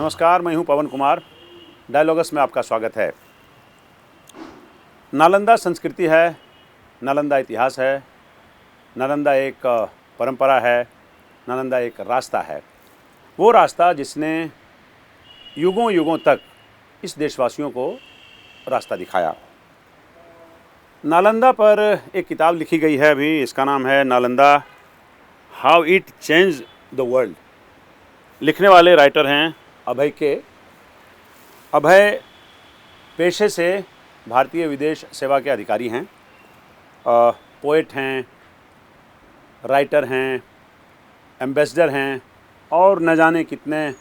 नमस्कार, मैं हूं पवन कुमार। डायलॉगस में आपका स्वागत है। नालंदा संस्कृति है, नालंदा इतिहास है, नालंदा एक परंपरा है, नालंदा एक रास्ता है। वो रास्ता जिसने युगों युगों तक इस देशवासियों को रास्ता दिखाया। नालंदा पर एक किताब लिखी गई है अभी, इसका नाम है Nalanda how it change the world. लिखने वाले राइटर हैं अभय के। अभय पेशे से भारतीय विदेश सेवा के अधिकारी हैं, पोएट हैं, राइटर हैं, एम्बेसडर हैं और न जाने कितने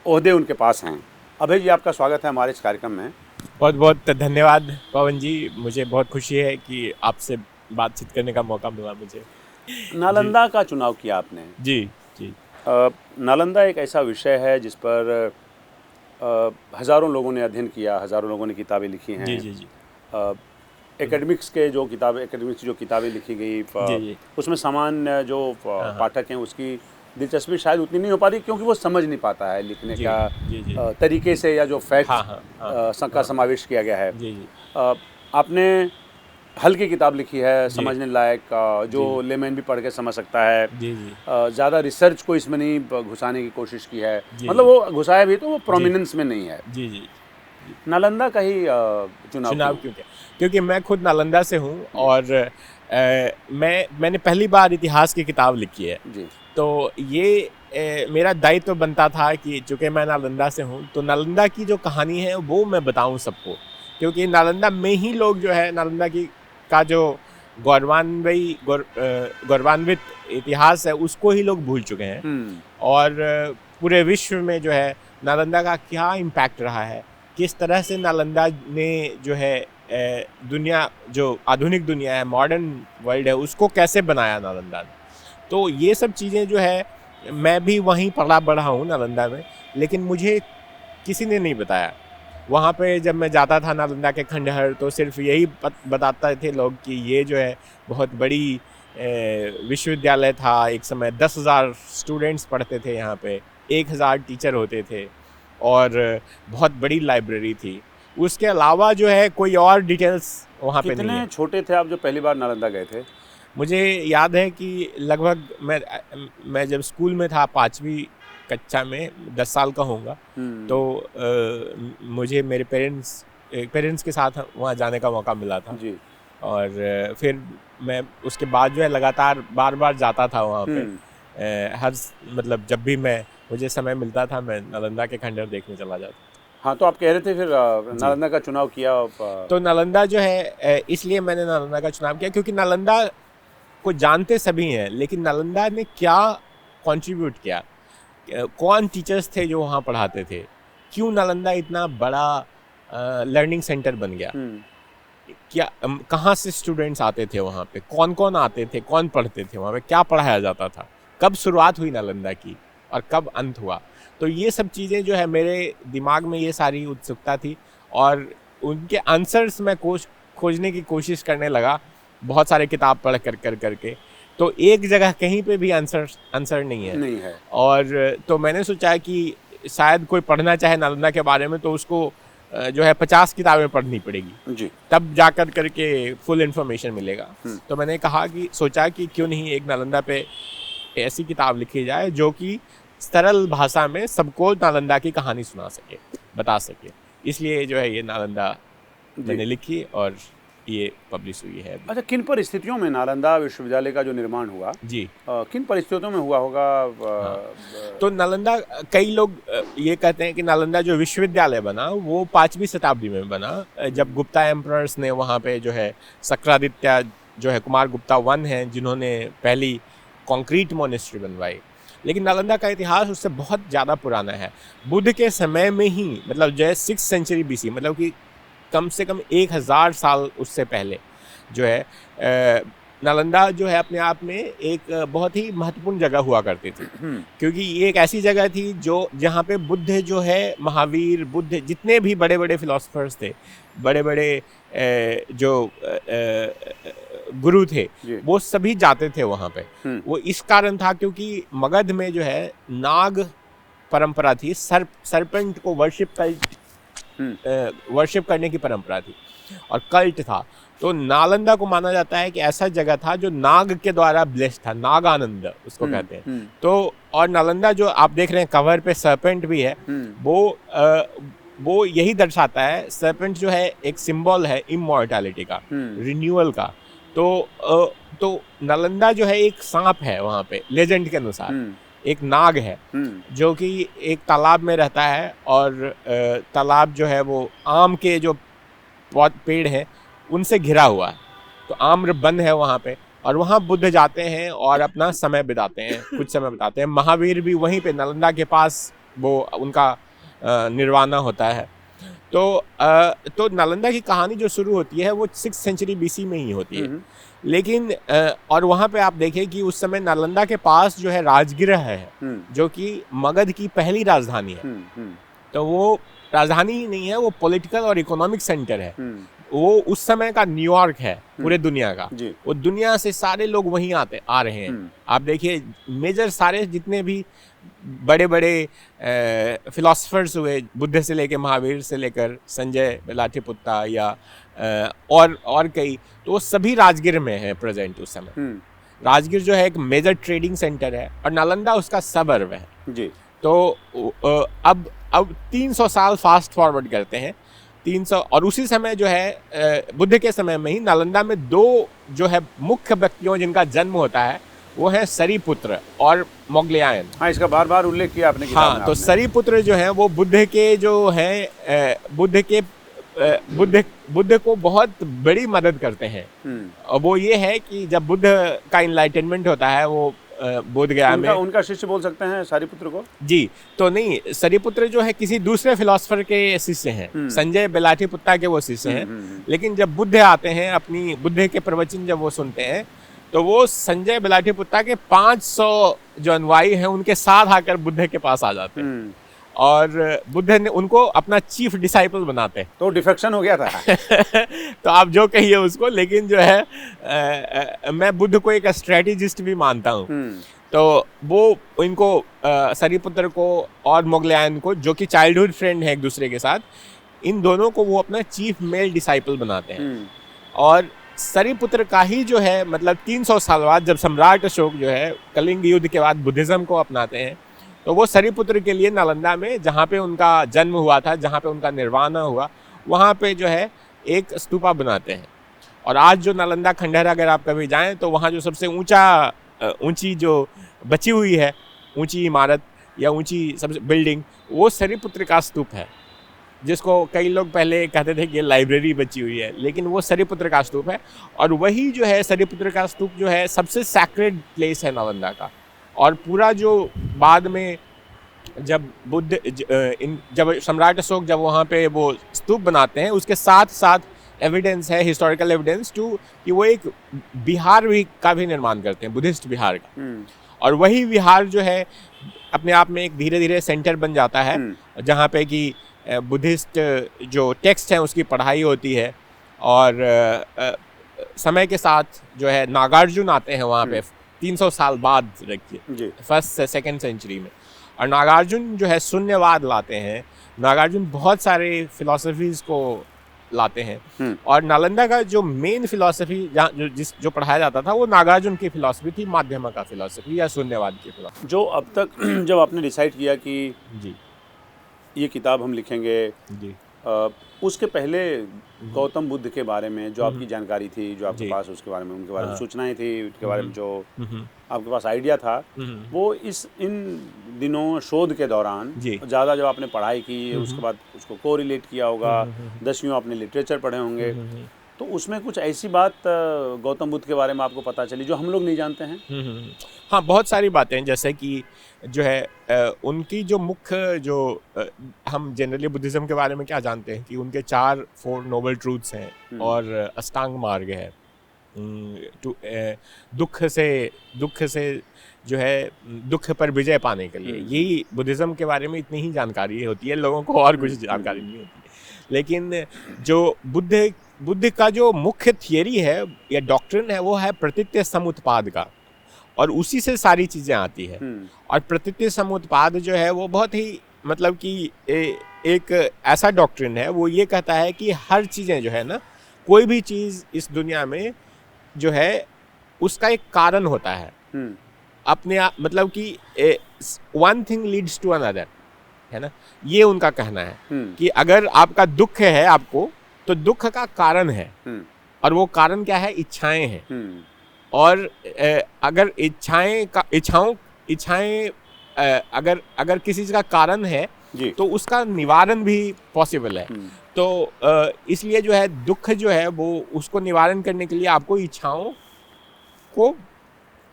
ओहदे उनके पास हैं। अभय जी, आपका स्वागत है हमारे इस कार्यक्रम में। बहुत बहुत धन्यवाद पवन जी, मुझे बहुत खुशी है कि आपसे बातचीत करने का मौका मिला मुझे। नालंदा का चुनाव किया आपने। जी जी। नालंदा एक ऐसा विषय है जिस पर हज़ारों लोगों ने अध्ययन किया, हज़ारों लोगों ने किताबें लिखी हैं। जी जी जी। एकेडमिक्स की जो किताबें लिखी गई, जी जी। उसमें सामान्य जो पाठक हैं उसकी दिलचस्पी शायद उतनी नहीं हो पाती, क्योंकि वो समझ नहीं पाता है लिखने जी, का जी, जी। तरीके से, या जो फैक्ट्स का समावेश किया गया है। जी जी। आपने हल्की किताब लिखी है, समझने लायक, जो जी। लेमैन भी पढ़ के समझ सकता है। जी जी। ज़्यादा रिसर्च को इसमें नहीं घुसाने की कोशिश की है। जी, मतलब जी। वो घुसाया भी तो वो प्रोमिनेंस में नहीं है। जी जी। नालंदा का ही चुनाव चुनाव क्यों किया? क्योंकि मैं खुद नालंदा से हूँ और मैंने पहली बार इतिहास की किताब लिखी है। जी तो ये मेरा दायित्व तो बनता था कि चूँकि मैं नालंदा से हूँ तो नालंदा की जो कहानी है वो मैं बताऊँ सबको, क्योंकि नालंदा में ही लोग जो है नालंदा का जो गौरवान्वित इतिहास है उसको ही लोग भूल चुके हैं। और पूरे विश्व में जो है नालंदा का क्या इम्पैक्ट रहा है, किस तरह से नालंदा ने जो है दुनिया, जो आधुनिक दुनिया है, मॉडर्न वर्ल्ड है, उसको कैसे बनाया नालंदा ने। तो ये सब चीज़ें जो है मैं भी वहीं पला बढ़ा हूँ नालंदा में, लेकिन मुझे किसी ने नहीं बताया। वहाँ पे जब मैं जाता था नालंदा के खंडहर तो सिर्फ यही बताते थे लोग कि ये जो है बहुत बड़ी विश्वविद्यालय था। एक समय 10,000 स्टूडेंट्स पढ़ते थे यहाँ पे, 1,000 टीचर होते थे और बहुत बड़ी लाइब्रेरी थी। उसके अलावा जो है कोई और डिटेल्स वहाँ पे नहीं है। कितने छोटे थे आप जब पहली बार नालंदा गए थे? मुझे याद है कि लगभग मैं जब स्कूल में था 5वीं कक्षा में, 10 साल का होऊंगा, तो मुझे मेरे पेरेंट्स के साथ वहाँ जाने का मौका मिला था। जी। और फिर मैं उसके बाद जो है लगातार बार बार जाता था वहाँ पे। मतलब जब भी मुझे समय मिलता था मैं नालंदा के खंडहर देखने चला जाता। हाँ, तो आप कह रहे थे फिर नालंदा का चुनाव किया। तो नालंदा जो है इसलिए मैंने नालंदा का चुनाव किया क्योंकि नालंदा को जानते सभी हैं, लेकिन नालंदा ने क्या कंट्रीब्यूट किया, कौन टीचर्स थे जो वहाँ पढ़ाते थे, क्यों नालंदा इतना बड़ा लर्निंग सेंटर बन गया, क्या कहाँ से स्टूडेंट्स आते थे वहाँ पे, कौन कौन आते थे, कौन पढ़ते थे वहाँ पे, क्या पढ़ाया जाता था, कब शुरुआत हुई नालंदा की और कब अंत हुआ। तो ये सब चीज़ें जो है मेरे दिमाग में ये सारी उत्सुकता थी और उनके आंसर्स मैं खोजने की कोशिश करने लगा, बहुत सारे किताब पढ़ करके। तो एक जगह कहीं पे भी आंसर नहीं है। और तो मैंने सोचा कि शायद कोई पढ़ना चाहे नालंदा के बारे में तो उसको जो है 50 किताबें पढ़नी पड़ेगी जी, तब जाकर करके फुल इन्फॉर्मेशन मिलेगा। तो मैंने सोचा कि क्यों नहीं एक नालंदा पे ऐसी किताब लिखी जाए जो कि सरल भाषा में सबको नालंदा की कहानी सुना सके, बता सके। इसलिए जो है ये नालंदा मैंने लिखी और ये पब्लिश हुई है। अच्छा, किन परिस्थितियों में नालंदा विश्वविद्यालय का जो निर्माण हुआ जी, किन परिस्थितियों में हुआ होगा? तो नालंदा, कई लोग ये कहते हैं कि नालंदा जो विश्वविद्यालय बना वो 5वीं शताब्दी में बना, जब गुप्ता एम्परर्स ने वहाँ पे जो है सक्रादित्य जो है कुमार गुप्ता वन हैं जिन्होंने पहली कंक्रीट मोनेस्ट्री बनवाई। लेकिन नालंदा का इतिहास उससे बहुत ज़्यादा पुराना है। बुद्ध के समय में ही, मतलब जो है 6th सेंचुरी BC, मतलब कि कम से कम 1000 साल उससे पहले जो है नालंदा जो है अपने आप में एक बहुत ही महत्वपूर्ण जगह हुआ करती थी, क्योंकि ये एक ऐसी जगह थी जहाँ पे बुद्ध जो है, महावीर, बुद्ध, जितने भी बड़े बड़े फिलोसफर्स थे, बड़े बड़े जो गुरु थे, वो सभी जाते थे वहाँ पे। वो इस कारण था क्योंकि मगध में जो है नाग परंपरा थी, सरपेंट को वर्शिप करने की परंपरा थी और कल्ट था। तो नालंदा को माना जाता है कि ऐसा जगह था जो नाग के द्वारा ब्लेस्ड था, नागानंद उसको कहते हैं। तो और नालंदा जो आप देख रहे हैं कवर पे सरपेंट भी है, वो यही दर्शाता है, सरपेंट जो है एक सिंबल है इमॉर्टैलिटी का, रिन्यूअल का। तो नालंदा जो है एक सांप है वहाँ पे, लेजेंड के अनुसार एक नाग है जो कि एक तालाब में रहता है, और तालाब जो है वो आम के जो पेड़ हैं उनसे घिरा हुआ है, तो आम्र वन है वहाँ पे, और वहाँ बुद्ध जाते हैं और अपना समय बिताते हैं, कुछ समय बिताते हैं। महावीर भी वहीं पे नालंदा के पास वो उनका निर्वाणा होता है। तो नालंदा की कहानी जो शुरू होती है वो 6th सेंचुरी BC में ही होती है। लेकिन और वहाँ पे आप देखें कि उस समय नालंदा के पास जो है राजगृह है, जो कि मगध की पहली राजधानी है। तो वो राजधानी ही नहीं है, वो पॉलिटिकल और इकोनॉमिक सेंटर है। वो उस समय का न्यूयॉर्क है पूरे दुनिया का। वो दुनिया से सारे लोग वहीं आ रहे हैं। आप देखिए मेजर सारे जितने भी बड़े बड़े फिलोसफर्स हुए, बुद्ध से लेकर महावीर से लेकर संजय बेलाठीपुत्ता या और कई, तो वो सभी राजगीर में है प्रेजेंट उस समय। राजगीर जो है एक मेजर ट्रेडिंग सेंटर है और नालंदा उसका सबर्व है जी। तो अब 300 साल फास्ट फॉरवर्ड करते हैं, 300, और उसी समय जो है बुद्ध के समय में ही नालंदा में 2 जो है मुख्य व्यक्तियों जिनका जन्म होता है वो है सरीपुत्र और मोगलियायन। हाँ, इसका बार बार उल्लेख किया आपने किताब में। हाँ, तो सरीपुत्र जो है वो बुद्ध के जो हैं बुद्ध को बहुत बड़ी मदद करते हैं। और वो ये है कि जब बुद्ध का इनलाइटनमेंट होता है वो बोध गया में, उनका शिष्य बोल सकते हैं सरीपुत्र को जी। तो नहीं, सरीपुत्र जो है किसी दूसरे फिलोसफर के शिष्य हैं, संजय बेलाठीपुत्ता के वो शिष्य हैं। लेकिन जब बुद्ध आते हैं, अपनी बुद्ध के प्रवचन जब वो सुनते हैं, तो वो संजय बेलाठीपुत्ता के 500 जो अनुयायी हैं उनके साथ आकर बुद्ध के पास आ जाते हैं और बुद्ध ने उनको अपना चीफ डिसाइपल बनाते हैं। तो डिफेक्शन हो गया था। तो आप जो कहिए उसको, लेकिन जो है मैं बुद्ध को एक स्ट्रेटेजिस्ट भी मानता हूँ। तो वो इनको सरीपुत्र को और मोगलियायन को, जो कि चाइल्डहुड फ्रेंड है एक दूसरे के साथ, इन दोनों को वो अपना चीफ मेल डिसाइपल बनाते हैं। और सरीपुत्र का ही जो है मतलब 300 साल बाद जब सम्राट अशोक जो है कलिंग युद्ध के बाद बुद्धिज्म को अपनाते हैं, तो वो सरीपुत्र के लिए नालंदा में, जहाँ पे उनका जन्म हुआ था, जहाँ पे उनका निर्वाणा हुआ, वहाँ पे जो है एक स्तूपा बनाते हैं। और आज जो नालंदा खंडहर अगर आप कभी जाएं तो वहाँ जो सबसे ऊंची जो बची हुई है ऊंची इमारत या ऊंची सबसे बिल्डिंग, वो सरीपुत्र का स्तूप है, जिसको कई लोग पहले कहते थे कि ये लाइब्रेरी बची हुई है, लेकिन वो सरीपुत्र का स्तूप है। और वही जो है सरीपुत्र का स्तूप जो है सबसे सैक्रेड प्लेस है नालंदा का। और पूरा जो बाद में जब जब सम्राट अशोक जब वहाँ पे वो स्तूप बनाते हैं, उसके साथ साथ एविडेंस है, हिस्टोरिकल एविडेंस कि वो एक विहार का भी निर्माण करते हैं, बुद्धिस्ट विहार का। और वही विहार जो है अपने आप में एक धीरे धीरे सेंटर बन जाता है, जहाँ पे कि बुद्धिस्ट जो टेक्स्ट हैं उसकी पढ़ाई होती है। और समय के साथ जो है नागार्जुन आते हैं वहाँ पे 300 साल बाद, रखिए 1st से 2nd सेंचुरी में। और नागार्जुन जो है शून्यवाद लाते हैं, नागार्जुन बहुत सारे फिलॉसफीज को लाते हैं। और नालंदा का जो मेन फिलॉसफी जो पढ़ाया जाता था वो नागार्जुन की फिलॉसफी थी, माध्यमा का फिलॉसफी या शून्यवाद की फिलॉसफी। जो अब तक जब आपने डिसाइड किया कि जी ये किताब हम लिखेंगे जी, उसके पहले गौतम बुद्ध के बारे में जो आपकी जानकारी थी, जो आपके पास उसके बारे में, उनके बारे में सूचनाएं थी, उनके बारे में जो आपके पास आइडिया था, वो इन दिनों शोध के दौरान ज़्यादा जब आपने पढ़ाई की, उसके बाद उसको कोरिलेट किया होगा, 10वीं आपने लिटरेचर पढ़े होंगे, तो उसमें कुछ ऐसी बात गौतम बुद्ध के बारे में आपको पता चली जो हम लोग नहीं जानते हैं? हाँ, बहुत सारी बातें, जैसे कि जो है उनकी जो मुख्य जो हम जनरली बुद्धिज़्म के बारे में क्या जानते हैं कि उनके 4 नोबल ट्रूथ्स हैं और अष्टांग मार्ग है। दुख से जो है दुख पर विजय पाने के लिए, यही बुद्धिज़्म के बारे में इतनी ही जानकारी होती है, लोगों को और कुछ जानकारी नहीं होती है। लेकिन जो बुद्ध का जो मुख्य थियरी है या डॉक्ट्रिन है वो है प्रतीत्य समुत्पाद का। और उसी से सारी चीज़ें आती है। और प्रतीति समुत्पाद जो है वो बहुत ही मतलब कि एक ऐसा डॉक्ट्रिन है, वो ये कहता है कि हर चीज़ें जो है ना, कोई भी चीज़ इस दुनिया में जो है उसका एक कारण होता है अपने आप, मतलब कि one thing leads to another, है ना, ये उनका कहना है कि अगर आपका दुख है आपको, तो दुख का कारण है, और वो कारण क्या है, इच्छाएं हैं। और अगर इच्छाएं अगर किसी चीज़ का कारण है तो उसका निवारण भी पॉसिबल है। तो इसलिए जो है दुख जो है वो उसको निवारण करने के लिए आपको इच्छाओं को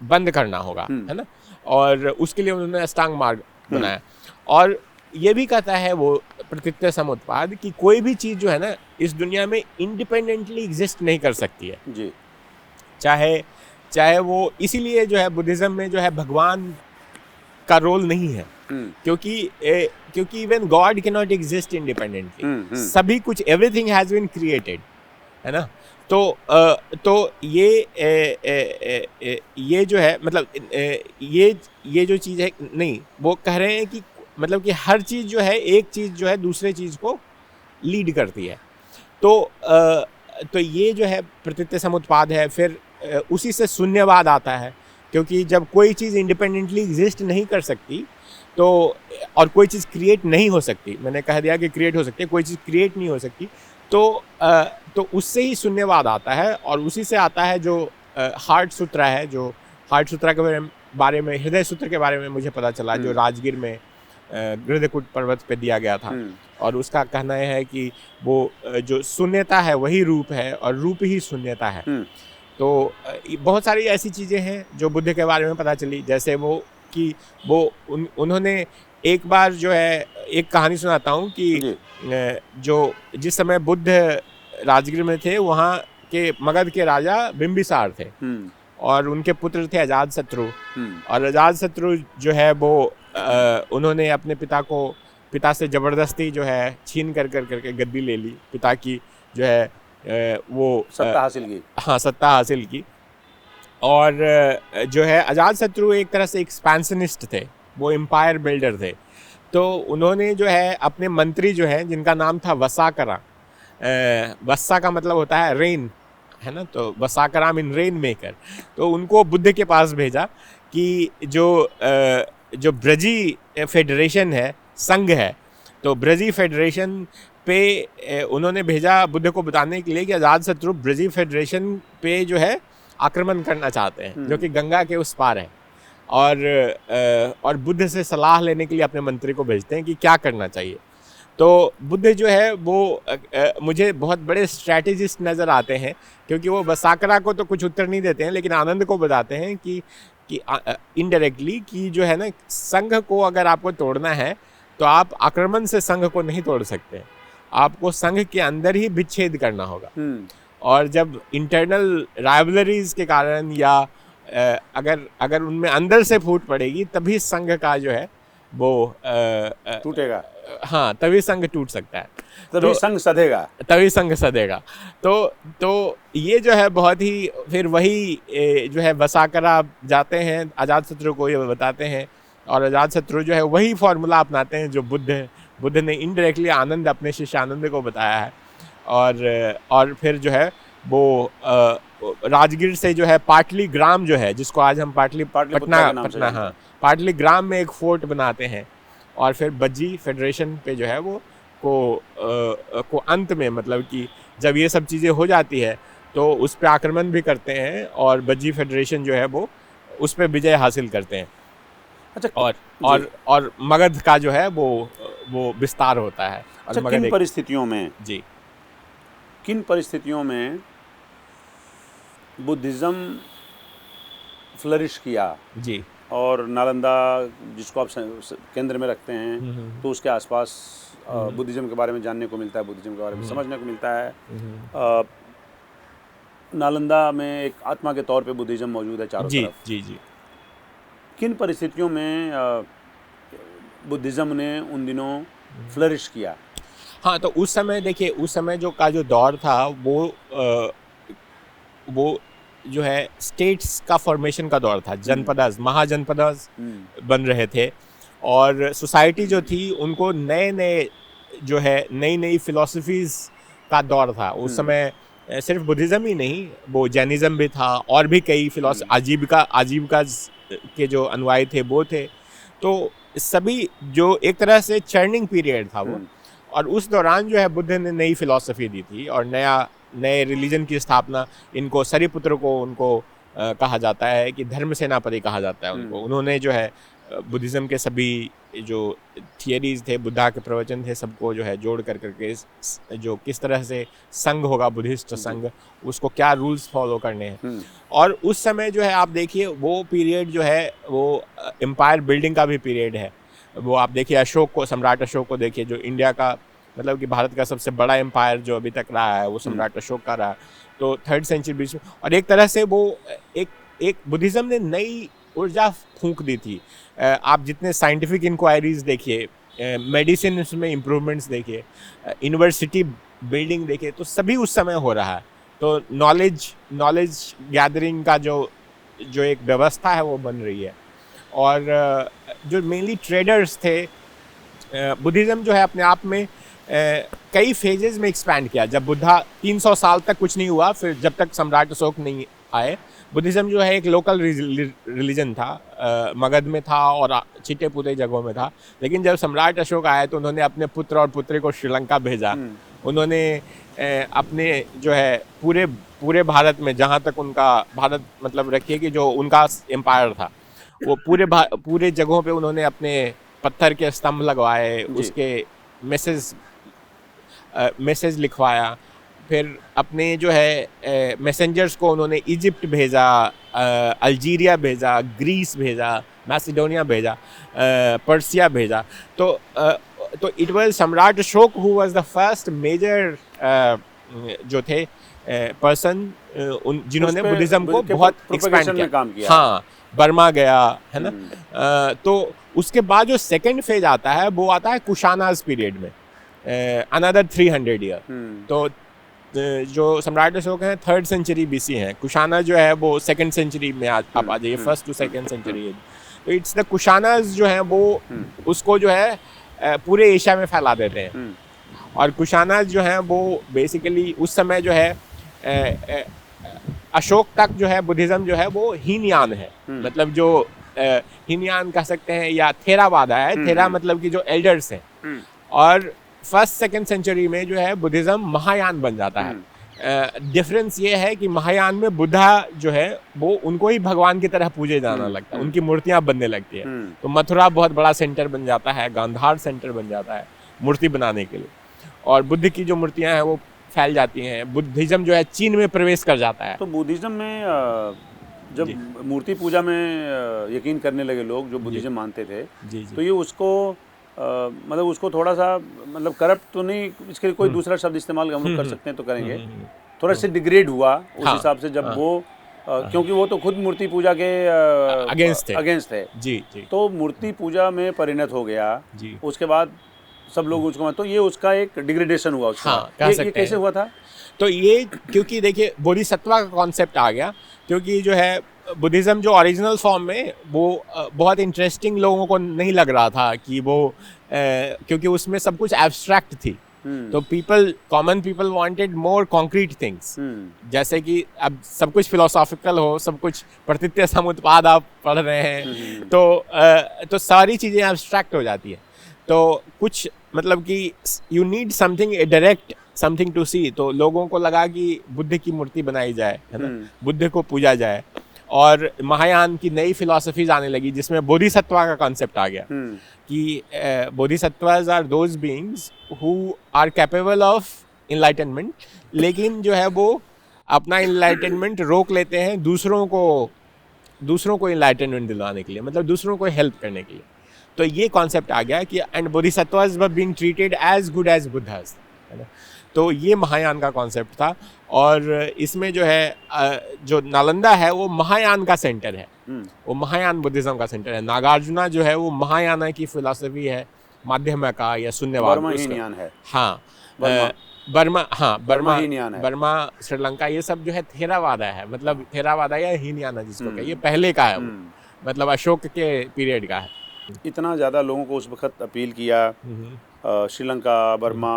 बंद करना होगा, है ना, और उसके लिए उन्होंने अष्टांग मार्ग बनाया। और ये भी कहता है वो प्रतीति समुत्पाद कि कोई भी चीज़ जो है ना इस दुनिया में इंडिपेंडेंटली एग्जिस्ट नहीं कर सकती है जी। चाहे वो, इसीलिए जो है बुद्धिज़्म में जो है भगवान का रोल नहीं है, क्योंकि even God can not exist independently. सभी कुछ, एवरीथिंग हैज़ बीन क्रिएटेड, है ना। तो ये जो है मतलब ये जो चीज़ है, नहीं, वो कह रहे हैं कि मतलब कि हर चीज़ जो है, एक चीज़ जो है दूसरे चीज़ को लीड करती है। तो ये जो है प्रतीति समुत्पाद है। फिर उसी से शून्यवाद आता है, क्योंकि जब कोई चीज़ इंडिपेंडेंटली एग्जिस्ट नहीं कर सकती तो, और कोई चीज़ क्रिएट नहीं हो सकती, मैंने कह दिया कि क्रिएट हो सकती है, कोई चीज़ क्रिएट नहीं हो सकती, तो उससे ही शून्यवाद आता है। और उसी से आता है जो हार्ट सूत्र है, जो हार्ट सूत्र के बारे में, हृदय सूत्र के बारे में मुझे पता चला, जो राजगीर में गृधकुट पर्वत पे दिया गया था। और उसका कहना है कि वो जो शून्यता है वही रूप है, और रूप ही शून्यता है। तो बहुत सारी ऐसी चीज़ें हैं जो बुद्ध के बारे में पता चली, जैसे वो कि वो उन्होंने एक बार जो है, एक कहानी सुनाता हूँ कि जो जिस समय बुद्ध राजगीर में थे, वहाँ के मगध के राजा बिंबिसार थे, और उनके पुत्र थे अजातशत्रु। और अजातशत्रु जो है वो उन्होंने अपने पिता से ज़बरदस्ती जो है छीन करके गद्दी ले ली, पिता की जो है वो सत्ता हासिल की। हाँ, सत्ता हासिल की। और जो है अजातशत्रु एक तरह से एक्सपेंशनिस्ट थे, वो एम्पायर बिल्डर थे। तो उन्होंने जो है अपने मंत्री जो है, जिनका नाम था वसाकरा, वस्सा का मतलब होता है रेन, है ना, तो वसाकरा मीन रेन मेकर। तो उनको बुद्ध के पास भेजा कि जो ब्रजी फेडरेशन है, संघ है, तो ब्रजी फेडरेशन पे उन्होंने भेजा बुद्ध को बताने के लिए कि अजातशत्रु ब्रजी फेडरेशन पे जो है आक्रमण करना चाहते हैं, जो कि गंगा के उस पार है। और बुद्ध से सलाह लेने के लिए अपने मंत्री को भेजते हैं कि क्या करना चाहिए। तो बुद्ध जो है वो मुझे बहुत बड़े स्ट्रैटेजिस्ट नज़र आते हैं, क्योंकि वो वसाकरा को तो कुछ उत्तर नहीं देते हैं, लेकिन आनंद को बताते हैं कि इनडायरेक्टली कि जो है ना, संघ को अगर आपको तोड़ना है तो आप आक्रमण से संघ को नहीं तोड़ सकते, आपको संघ के अंदर ही विच्छेद करना होगा। और जब इंटरनल राइवलरीज के कारण या अगर उनमें अंदर से फूट पड़ेगी, तभी संघ का जो है वो टूटेगा। हाँ, तभी संघ टूट सकता है, तभी संघ सधेगा, तभी संघ सधेगा। तो ये जो है बहुत ही, फिर वही जो है वसाकरा जाते हैं, अजातशत्रु को ये बताते हैं, और अजातशत्रु जो है वही फॉर्मूला अपनाते हैं जो बुद्ध ने इनडायरेक्टली आनंद, अपने शिष्य आनंद को बताया है। और फिर जो है वो राजगीर से जो है पाटली ग्राम जो है, जिसको आज हम पटना हाँ, पाटली ग्राम में एक फोर्ट बनाते हैं। और फिर बज्जी फेडरेशन पे जो है वो को अंत में, मतलब कि जब ये सब चीज़ें हो जाती है तो उस पर आक्रमण भी करते हैं, और बज्जी फेडरेशन जो है वो उस पर विजय हासिल करते हैं। अच्छा, और मगध का जो है वो विस्तार होता है। अच्छा, किन परिस्थितियों में जी, किन परिस्थितियों में बुद्धिज़्म फ्लरिश किया जी, और नालंदा जिसको आप केंद्र में रखते हैं, तो उसके आसपास बुद्धिज़्म के बारे में जानने को मिलता है, बुद्धिज़्म के बारे में समझने को मिलता है। नालंदा में एक आत्मा के तौर पे बुद्धिज़्म मौजूद है चारों तरफ। जी जी। किन परिस्थितियों में बुद्धिज़्म ने उन दिनों फ्लरिश किया? हाँ, तो उस समय देखिए, उस समय जो दौर था वो जो है स्टेट्स का फॉर्मेशन का दौर था, जनपदास, महाजनपदास बन रहे थे, और सोसाइटी जो थी उनको नए नए जो है नई नई फिलॉसफीज का दौर था उस समय। सिर्फ बुद्धिज़्म ही नहीं, वो जैनिज़्म भी था, और भी कई आजीविका के जो अनुयायी थे वो थे। तो सभी जो एक तरह से चर्निंग पीरियड था वो, और उस दौरान जो है बुद्ध ने नई फिलॉसफी दी थी और नए रिलीजन की स्थापना। इनको सरिपुत्र को उनको कहा जाता है कि धर्म सेनापति कहा जाता है उनको। उन्होंने जो है बुद्धिज़्म के सभी जो थियरीज थे, बुद्धा के प्रवचन थे, सबको जो है जोड़ कर करके जो किस तरह से संघ होगा, बुद्धिस्ट संघ, उसको क्या रूल्स फॉलो करने हैं। और उस समय जो है आप देखिए वो पीरियड जो है वो एम्पायर बिल्डिंग का भी पीरियड है। वो आप देखिए अशोक को, सम्राट अशोक को देखिए, जो इंडिया का मतलब कि भारत का सबसे बड़ा एम्पायर जो अभी तक रहा है वो सम्राट अशोक का रहा। तो 3rd सेंचुरी बीच में, और एक तरह से वो एक बुद्धिज़्म ने नई ऊर्जा फूंक दी थी। आप जितने साइंटिफिक इंक्वायरीज देखिए, मेडिसिन में इम्प्रूवमेंट्स देखिए, यूनिवर्सिटी बिल्डिंग देखिए, तो सभी उस समय हो रहा है। तो नॉलेज गैदरिंग का जो एक व्यवस्था है वो बन रही है। और जो मेनली ट्रेडर्स थे, बुद्धिज़्म जो है अपने आप में कई फेजेस में एक्सपैंड किया। जब बुद्धा 300 साल तक कुछ नहीं हुआ, फिर जब तक सम्राट अशोक नहीं आए, बुद्धिज़्म जो है एक लोकल रिलीजन था, मगध में था और छिटे पुटे जगहों में था। लेकिन जब सम्राट अशोक आए तो उन्होंने अपने पुत्र और पुत्री को श्रीलंका भेजा। उन्होंने अपने जो है पूरे भारत में, जहाँ तक उनका भारत मतलब रखिए कि जो उनका एम्पायर था, वो पूरे जगहों पे उन्होंने अपने पत्थर के स्तंभ लगवाए, उसके मैसेज लिखवाया। फिर अपने जो है मैसेंजर्स को उन्होंने इजिप्ट भेजा, अल्जीरिया भेजा, ग्रीस भेजा, मैसिडोनिया भेजा, पर्सिया भेजा। तो it was Samrat Ashok who was the first major जो थे पर्सन जिन्होंने बुद्धिज़्म को बहुत एक्सपैंड किया। हाँ, बर्मा गया है ना। तो उसके बाद जो सेकंड फेज आता है वो आता है कुशानाज पीरियड में, अनदर 300 ईयर। तो जो सम्राट अशोक हैं 3rd सेंचुरी BC हैं, कुशाना जो है वो 2nd सेंचुरी में आप आ जाइए, 1st to 2nd सेंचुरी। तो इट्स द कुशानाज जो है वो उसको जो है पूरे एशिया में फैला देते हैं। और कुशानाज जो है वो बेसिकली उस समय जो है अशोक तक जो है बुद्धिज़्म जो है वो हीनयान है, मतलब जो हीनयान कह सकते हैं, या थेरावादा है। थेरा मतलब कि जो एल्डर्स हैं। और 1st 2nd सेंचुरी में जो है बुद्धिज़्म महायान बन जाता है। डिफरेंस ये है कि महायान में बुद्धा जो है वो उनको ही भगवान की तरह पूजे जाना लगता है, उनकी मूर्तियाँ बनने लगती है। तो मथुरा बहुत बड़ा सेंटर बन जाता है, गांधार सेंटर बन जाता है मूर्ति बनाने के लिए, और बुद्ध की जो मूर्तियाँ हैं वो फैल जाती हैं। बुद्धिज़्म जो है चीन में प्रवेश कर जाता है। तो बुद्धिज़्म में जब मूर्ति पूजा में यकीन करने लगे लोग जो बुद्धिज़्म मानते थे, तो ये उसको मतलब उसको थोड़ा सा मतलब करप्ट तो नहीं, इसके कोई दूसरा शब्द इस्तेमाल हम लोग कर सकते हैं तो करेंगे, थोड़ा सा डिग्रेड हुआ उस हिसाब से जब वो क्योंकि वो तो खुद मूर्ति पूजा के अगेंस्ट थे। जी। तो मूर्ति पूजा में परिणत हो गया। उसके बाद सब लोग उसको, तो ये उसका एक डिग्रेडेशन हुआ उसका। ये कैसे हुआ था? तो ये क्योंकि देखिए बोधिसत्वा का कॉन्सेप्ट आ गया, क्योंकि जो है बुद्धिज़्म जो ओरिजिनल फॉर्म में वो बहुत इंटरेस्टिंग लोगों को नहीं लग रहा था कि वो क्योंकि उसमें सब कुछ एब्स्ट्रैक्ट थी। तो common people wanted more concrete things, जैसे कि अब सब कुछ फिलोसॉफिकल हो, सब कुछ प्रतीत्य समुत्पाद आप पढ़ रहे हैं, तो सारी चीज़ें एब्स्ट्रैक्ट हो जाती है। तो कुछ मतलब कि you need something direct, something to see. तो लोगों को लगा कि बुद्ध की मूर्ति बनाई जाए, है ना, बुद्ध को पूजा जाए। और महायान की नई फिलॉसफीज आने लगी जिसमें बोधिसत्वा का कॉन्सेप्ट आ गया कि bodhisattvas are those beings who are capable of enlightenment, लेकिन जो है वो अपना इनलाइटनमेंट रोक लेते हैं दूसरों को इनलाइटनमेंट दिलवाने के लिए, मतलब दूसरों को हेल्प करने के लिए। तो ये कॉन्सेप्ट आ गया कि and bodhisattvas were being treated as good as Buddhas, है ना। तो ये महायान का कॉन्सेप्ट था। और इसमें जो है जो नालंदा है वो महायान का सेंटर है, वो महायान बुद्धिज़्म का सेंटर है। नागार्जुना जो है वो महायाना की फिलॉसफी है, माध्यम का या शून्यवाद है। हाँ, बर्मा, हाँ बर्मा, हीनयान है। बर्मा, श्रीलंका, ये सब जो है थेरावादा है, मतलब थेरावादा या हीनयाना जिसको कहिए, पहले का है वो, मतलब अशोक के पीरियड का है। इतना ज़्यादा लोगों को उस वक्त अपील किया, श्रीलंका, बर्मा,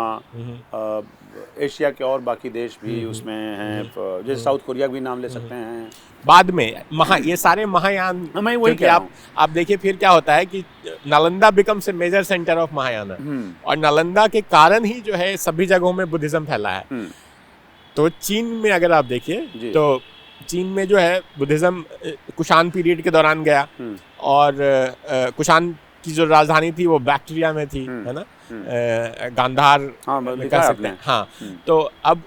एशिया के और बाकी देश भी उसमें हैं, जैसे साउथ कोरिया भी नाम ले सकते हैं। बाद में ये सारे महायान, मैं वही क्योंकि कह रहा हूँ। आप देखिए फिर क्या होता है कि Nalanda becomes a major centre of Mahayana, और नालंदा के कारण ही जो है सभी जगहों में बुद्धिज्म फैला है। तो चीन में अगर आप देखिए तो चीन में जो है बुद्धिज्म कुषाण पीरियड के दौरान गया, और कुषाण की जो राजधानी थी वो बैक्टीरिया में थी, है ना, गांधार में कह सकते हैं। हाँ, तो अब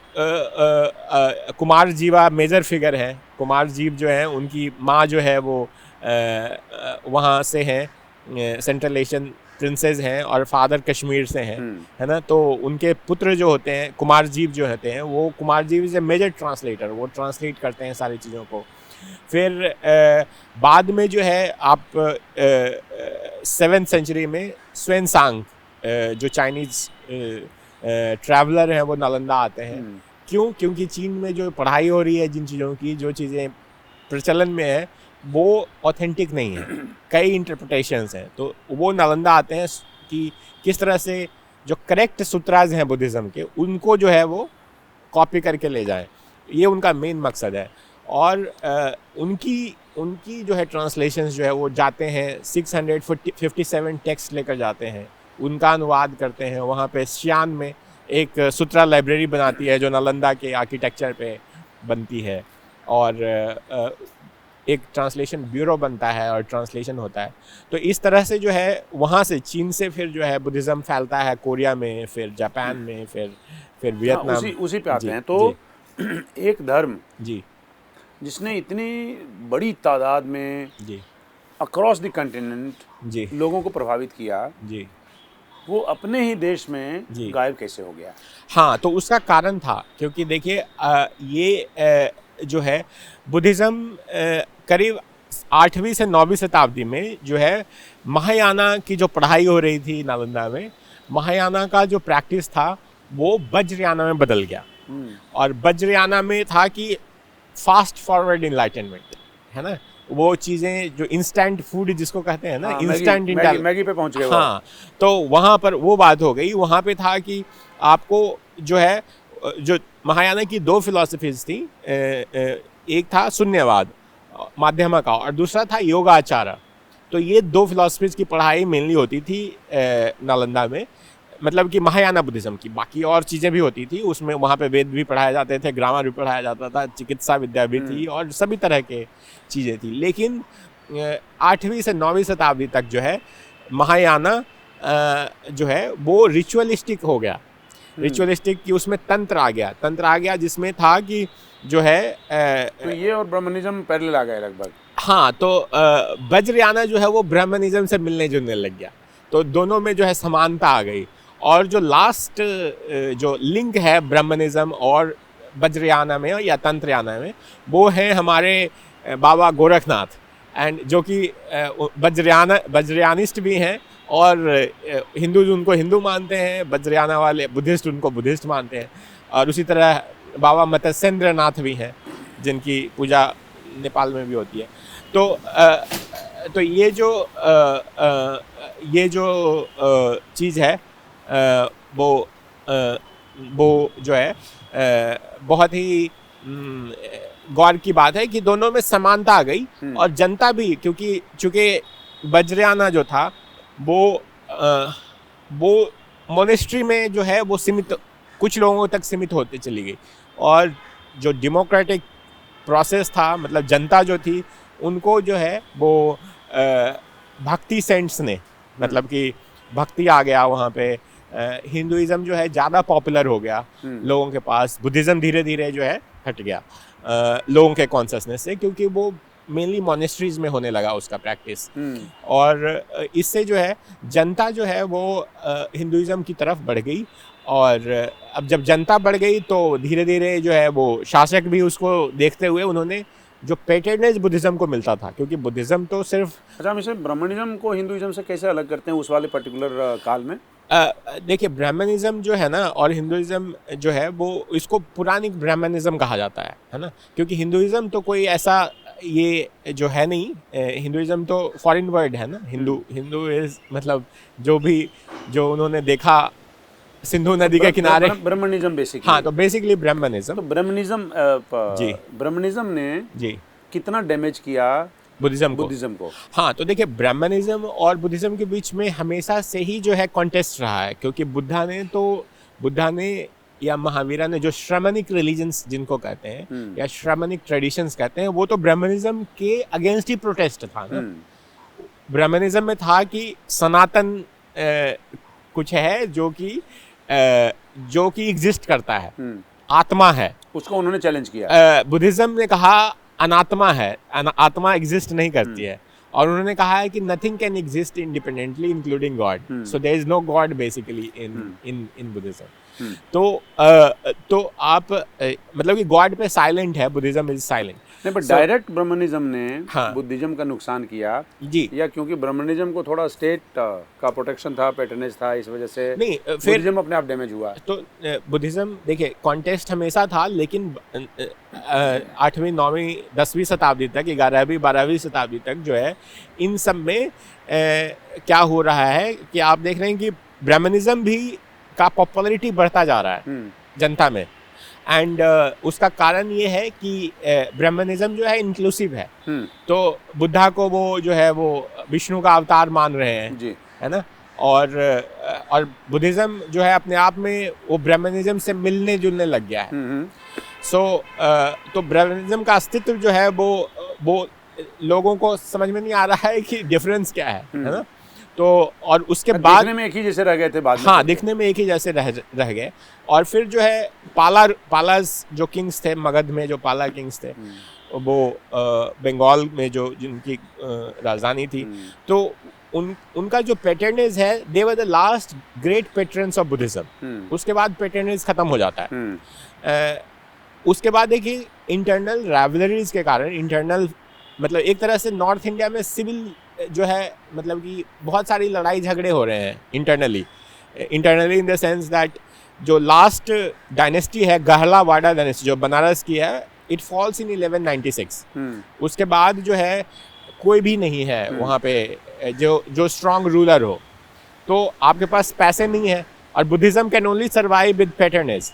कुमार जीवा मेजर फिगर है। कुमार जीव जो है, उनकी माँ जो है वो वहाँ से हैं, सेंट्रल एशियन प्रिंसेस हैं, और फादर कश्मीर से हैं, है ना। तो उनके पुत्र जो होते हैं कुमार जीव जो होते हैं, वो कुमार जीव इज ए मेजर ट्रांसलेटर, वो ट्रांसलेट करते हैं सारी चीज़ों को। फिर बाद में जो है आप 7th सेंचुरी में स्वेनसांग, जो चाइनीज ट्रैवलर हैं, वो नालंदा आते हैं। क्यों? क्योंकि चीन में जो पढ़ाई हो रही है, जिन चीज़ों की, जो चीज़ें प्रचलन में है, वो ऑथेंटिक नहीं है, कई इंटरप्रिटेशंस हैं। तो वो नालंदा आते हैं कि किस तरह से जो करेक्ट सूत्राज हैं बुद्धिज़्म के, उनको जो है वो कॉपी करके ले जाएं, ये उनका मेन मकसद है। और उनकी जो है ट्रांसलेशंस जो है वो जाते हैं, 657 टेक्स्ट लेकर जाते हैं, उनका अनुवाद करते हैं। वहाँ पे शियान में एक सूत्रा लाइब्रेरी बनाती है जो नालंदा के आर्किटेक्चर पे बनती है, और एक ट्रांसलेशन ब्यूरो बनता है और ट्रांसलेशन होता है। तो इस तरह से जो है वहाँ से, चीन से फिर जो है बुद्धिज़्म फैलता है कोरिया में, फिर जापान में, फिर वियतनाम। उसी पे आते हैं। तो एक धर्म जी जिसने इतनी बड़ी तादाद में अक्रॉस द कंटिनेंट लोगों को प्रभावित किया, जी, वो अपने ही देश में गायब कैसे हो गया? हाँ, तो उसका कारण था, क्योंकि देखिए ये जो है बुद्धिज़्म करीब 8वीं से 9वीं शताब्दी में जो है महायाना की जो पढ़ाई हो रही थी नालंदा में, महायाना का जो प्रैक्टिस था वो वज्रयाना में बदल गया। और वज्रयाना में था कि फास्ट फॉरवर्ड इनलाइटनमेंट, है ना, वो चीज़ें जो इंस्टेंट फूड जिसको कहते हैं ना, इंस्टेंट मैगी पे पहुंच गए। हाँ, तो वहाँ पर वो बात हो गई। वहाँ पे था कि आपको जो है, जो महायाना की 2 फिलॉसफीज थी, एक था शून्यवाद माध्यमा का, और दूसरा था योगाचारा। तो ये 2 फिलॉसफीज की पढ़ाई मेनली होती थी नालंदा में, मतलब कि महायाना बुद्धिज़्म की। बाकी और चीज़ें भी होती थी उसमें, वहाँ पे वेद भी पढ़ाए जाते थे, ग्रामर भी पढ़ाया जाता था, चिकित्सा विद्या भी थी, और सभी तरह के चीज़ें थी। लेकिन 8वीं से 9वीं शताब्दी तक जो है महायाना जो है वो रिचुअलिस्टिक हो गया। रिचुअलिस्टिक की उसमें तंत्र आ गया, जिसमें था कि जो है तो ये और ब्राह्मणिज्म पैरेलल आ गए लगभग। हाँ, तो वज्रयाना जो है वो ब्राह्मणिज्म से मिलने जुलने लग गया, तो दोनों में जो है समानता आ गई। और जो लास्ट जो लिंक है ब्राह्मणिज्म और वज्रयाना में या तंत्रयाना में, वो है हमारे बाबा गोरखनाथ, एंड जो कि वज्रयानिस्ट भी हैं, और हिंदू उनको हिंदू मानते हैं, वज्रयाना वाले बुद्धिस्ट उनको बुद्धिस्ट मानते हैं। और उसी तरह बाबा मत्स्येंद्र नाथ भी हैं, जिनकी पूजा नेपाल में भी होती है। तो ये जो चीज़ है वो जो है बहुत ही गौर की बात है कि दोनों में समानता आ गई। और जनता भी, क्योंकि चूँकि वज्रयाना जो था वो मोनेस्ट्री में जो है वो सीमित, कुछ लोगों तक सीमित होते चली गई, और जो डेमोक्रेटिक प्रोसेस था, मतलब जनता जो थी, उनको जो है वो भक्ति सेंट्स ने, मतलब कि भक्ति आ गया वहाँ पे, हिंदुइज्म जो है ज़्यादा पॉपुलर हो गया लोगों के पास, बुद्धिज़्म धीरे धीरे जो है हट गया लोगों के कॉन्शसनेस से, क्योंकि वो मेनली मॉनेस्ट्रीज में होने लगा उसका प्रैक्टिस। और इससे जो है जनता जो है वो हिंदुइज्म की तरफ बढ़ गई। और अब जब जनता बढ़ गई तो धीरे धीरे जो है वो शासक भी उसको देखते हुए उन्होंने जो पैटर्नेज बुद्धिज़्म को मिलता था, क्योंकि बुद्धिज़्म तो सिर्फ, अच्छा, हम इसे ब्राह्मणिज्म को हिंदुइज्म से कैसे अलग करते हैं उस वाले पर्टिकुलर काल में? देखिए ब्राह्मणिज्म जो है ना और हिंदुइज्म जो है वो इसको पुरानी ब्राह्मणिज्म कहा जाता है ना, क्योंकि हिंदुइज्म तो कोई ऐसा ये जो है नहीं, हिंदुइज्म तो फॉरेन वर्ड है ना, हिंदू इज मतलब जो उन्होंने देखा सिंधु नदी के किनारे, ब्राह्मणिज्म बेसिकली। हाँ, तो बेसिकली ब्राह्मणिज्म। तो ब्राह्मणिज्म जी। ब्राह्मणिज्म ने जी कितना डैमेज किया बुद्धिज्म को। हाँ, तो देखिए ब्राह्मणिज्म और बुद्धिज्म के बीच में हमेशा से ही जो है कॉन्टेस्ट रहा है, क्योंकि बुद्धा ने या महावीरा ने जो श्रमणिक रिलीजन्स जिनको कहते हैं या श्रमणिक ट्रेडिशंस कहते हैं, वो तो ब्राह्मणिज्म के अगेंस्ट ही प्रोटेस्ट था ना। ब्राह्मणिज्म में था कि सनातन कुछ है जो कि एग्जिस्ट करता है, आत्मा है, उसको उन्होंने चैलेंज किया। बुद्धिज्म ने कहा अनात्मा है, आत्मा एग्जिस्ट नहीं करती है, और उन्होंने कहा है कि nothing can exist independently including God, so there is no God basically in Buddhism. तो आप मतलब कि गॉड पे साइलेंट है, बुद्धिज्म इज साइलेंट। नहीं, बट डायरेक्ट ब्राह्मणिज्म ने हाँ, बुद्धिज्म का नुकसान किया जी, या क्योंकि ब्राह्मणिज्म को थोड़ा स्टेट का प्रोटेक्शन था, पैटर्नेज था, इस वजह से नहीं फिर बुद्धिज्म अपने आप डैमेज हुआ। तो बुद्धिज्म देखिए कॉन्टेस्ट हमेशा था, लेकिन 8वीं 9वीं 10वीं शताब्दी तक, 11वीं 12वीं शताब्दी तक जो है इन सब में क्या हो रहा है कि आप देख रहे हैं कि ब्राह्मणिज्म भी का पॉपुलैरिटी बढ़ता जा रहा है जनता में, एंड उसका कारण ये है कि ब्राह्मणिज्म जो है इंक्लूसिव है। तो बुद्धा को वो जो है वो विष्णु का अवतार मान रहे हैं जी, है ना, और बुद्धिज्म जो है अपने आप में वो ब्राह्मणिज्म से मिलने जुलने लग गया है। तो ब्राह्मणिज्म का अस्तित्व जो है वो लोगों को समझ में नहीं आ रहा है कि डिफरेंस क्या है ना। तो और उसके बाद दिखने में एक ही जैसे रह गए थे बाद में। हाँ, दिखने में एक ही जैसे रह गए। और फिर जो है पालास जो किंग्स थे, मगध में जो पाला किंग्स थे, वो बंगाल में जो जिनकी राजधानी थी, तो उनका जो पैटर्नेज है, they were the last great patrons of Buddhism. उसके बाद पैटर्नेज खत्म हो जाता है। उसके बाद देखिए इंटरनल राइवलरीज के कारण, इंटरनल मतलब एक तरह से नॉर्थ इंडिया में सिविल जो है मतलब कि बहुत सारी लड़ाई झगड़े हो रहे हैं internally in the sense that जो लास्ट डायनेस्टी है गहलावाड़ा डायनेस्टी जो बनारस की है, इट फॉल्स इन 1196। उसके बाद जो है कोई भी नहीं है वहाँ पे जो स्ट्रॉन्ग रूलर हो, तो आपके पास पैसे नहीं है, और Buddhism can only survive with patronage.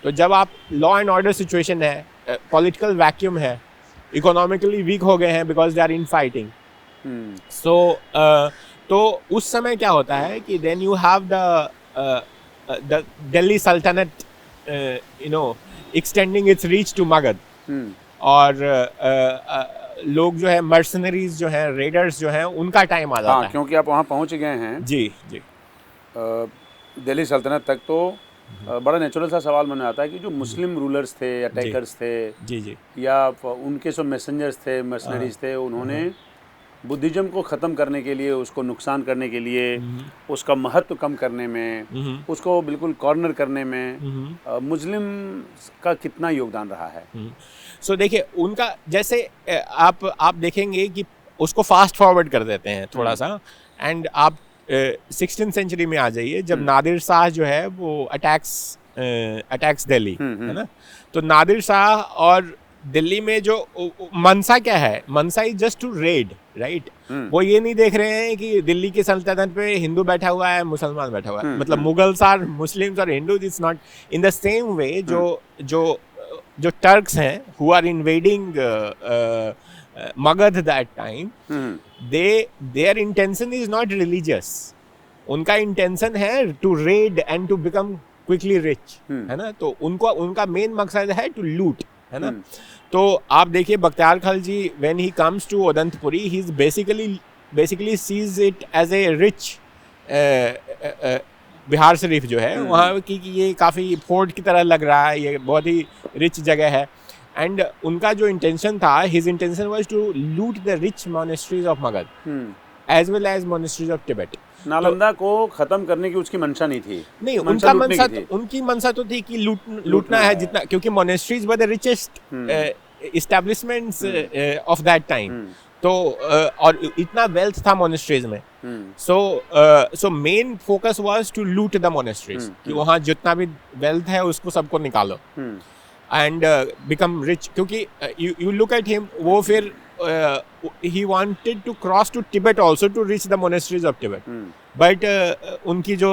तो जब आप लॉ एंड ऑर्डर सिचुएशन है, पॉलिटिकल वैक्यूम है, इकोनॉमिकली वीक हो गए हैं because they are in fighting, तो उस समय क्या होता है कि then you have the Delhi Sultanate extending its reach to Magadha, और लोग जो है मर्सनरीज जो है, रेडर्स जो हैं, उनका टाइम आ जाता है, क्योंकि आप वहाँ पहुँच गए हैं। जी जी। दिल्ली सल्तनत तक तो बड़ा नेचुरल सा सवाल मन में आता है कि जो मुस्लिम रूलर्स थे, अटैकर्स थे, जी जी, या उनके जो मैसेंजर्स थे, मर्सनरीज थे, उन्होंने बुद्धिज्म को ख़त्म करने के लिए, उसको नुकसान करने के लिए, उसका महत्व कम करने में, उसको बिल्कुल कॉर्नर करने में मुस्लिम का कितना योगदान रहा है। सो देखिए उनका जैसे आप देखेंगे कि उसको फास्ट फॉरवर्ड कर देते हैं थोड़ा सा, एंड आप 16th सेंचुरी में आ जाइए, जब नादिर शाह जो है वो अटैक्स दिल्ली, है ना। तो नादिर शाह और दिल्ली में जो मनसा क्या है, mansa is just to raid, right. वो ये नहीं देख रहे हैं कि दिल्ली की सल्तनत पे हिंदू बैठा हुआ है, मुसलमान बैठा हुआ है, मतलब मुगल्स आर मुस्लिम्स और Hindus, it's not in the same way. जो टर्क्स हैं who are invading Magadha that time, their intention is not religious, उनका इंटेंशन है to raid and to become quickly rich, है ना। तो उनका मेन मकसद है टू लूट, है ना। तो आप देखिए Bakhtiyar Khalji when he comes to Odantapuri, he is basically sees it as a rich Bihar Sharif जो है वहाँ की ये काफ़ी फोर्ट की तरह लग रहा है, ये बहुत ही रिच जगह है। एंड उनका जो इंटेंशन था, his intention was to loot the rich monasteries of Magadha as well as monasteries of Tibet. Nalanda को खत्म करने की उसकी मंशा नहीं थी, नहीं, उनकी मंशा तो थी कि लूटना है जितना, क्योंकि monasteries were the richest establishments of that time. तो और इतना वेल्थ था मोनेस्ट्रीज में, so main focus was to loot the monasteries, कि वहाँ जितना भी वेल्थ है उसको सबको निकालो एंड बिकम रिच, क्योंकि यू लुक एट हिम, वो फिर he wanted to cross to Tibet also to reach the monasteries of Tibet, but उनकी जो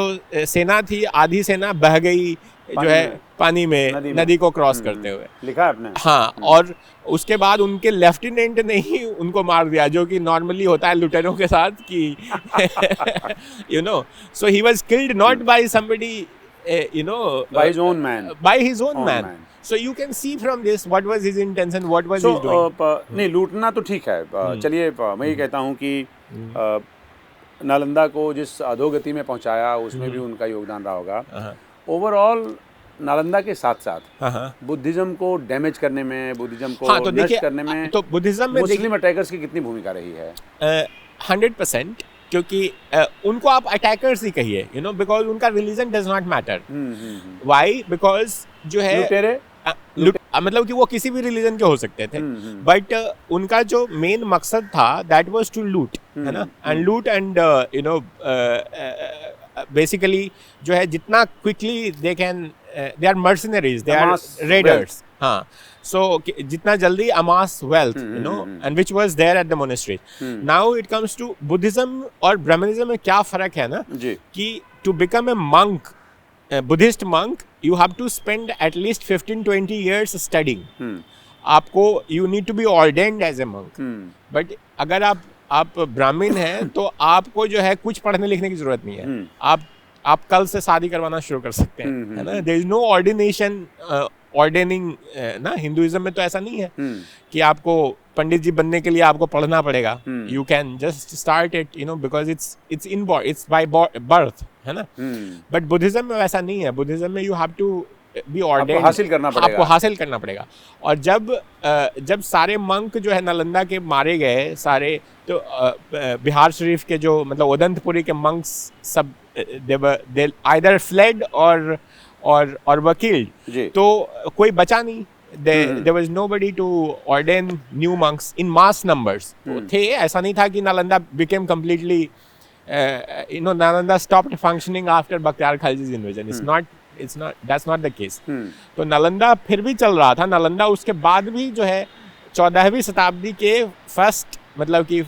सेना थी, आधी सेना बह गई जो है पानी में, नदी को क्रॉस करते हुए, लिखा है आपने। हाँ, और उसके बाद उनके लेफ्टिनेंट ने ही उनको मार दिया, जो कि नॉर्मली होता है लुटेरों के साथ कि you know, so he was killed not by somebody, you know, by his own man, by his own man. So you can see from this what was his intention, what was he doing. नहीं, लूटना तो ठीक है, चलिए मैं ये कहता हूँ कि नालंदा को जिस अधोगति में पहुँचाया उसमें भी उनका योगदान रहा होगा। ओवरऑल नालंदा के साथ साथ बुद्धिज्म को डैमेज करने में, बुद्धिज्म को तो नष्ट करने में, तो बुद्धिज्म में मुस्लिम अटैकर्स की कितनी भूमिका रही है? 100%, क्योंकि उनको आप अटैकर्स ही कहिए, यू नो, बिकॉज उनका religion does not matter. Why? Because जो है लुटेरे, मतलब कि वो किसी भी रिलीजन के हो सकते थे, बट उनका जो मेन मकसद था दैट वाज टू लूट, है ना, एंड लूट एंड यू नो बेसिकली जो है जितना quickly they can, they are mercenaries, they are raiders, हाँ, so जितना जल्दी amass wealth, you know, and which was there at the monastery. Now it comes to Buddhism और Brahmanism में क्या फर्क है ना, कि to become a monk, a Buddhist monk, you have to spend at least 15-20 years studying. आपको you need to be ordained as a monk. But अगर आप ब्राह्मण हैं तो आपको जो है कुछ पढ़ने लिखने की जरूरत नहीं है, आप कल से शादी करवाना शुरू कर सकते हैं, है ना। देयर इज नो ऑर्डिनेशन, ऑर्डेनिंग ना, हिंदुइज्म में तो ऐसा नहीं है कि आपको पंडित जी बनने के लिए आपको पढ़ना पड़ेगा। You can just start it, you know, because it's inborn, it's by birth, है ना। बट बुद्धिज्म में वैसा नहीं है, बुद्धिज्म में you have to be ordained, आपको हासिल करना पड़ेगा। और जब सारे मंक जो है नालंदा के मारे गए सारे, तो बिहार शरीफ के जो मतलब उदंतपुरी के मंक्स सब they either fled or were killed, तो कोई बचा नहीं, there was nobody to ordain new monks in mass numbers. थे, ऐसा नहीं था कि Nalanda became completely you know, Nalanda stopped functioning after Bakhtiyar Khalji's invasion. It's not that's not the case. तो नालंदा फिर भी चल रहा था। नालंदा उसके बाद भी जो है 14वीं शताब्दी के फर्स्ट मतलब कि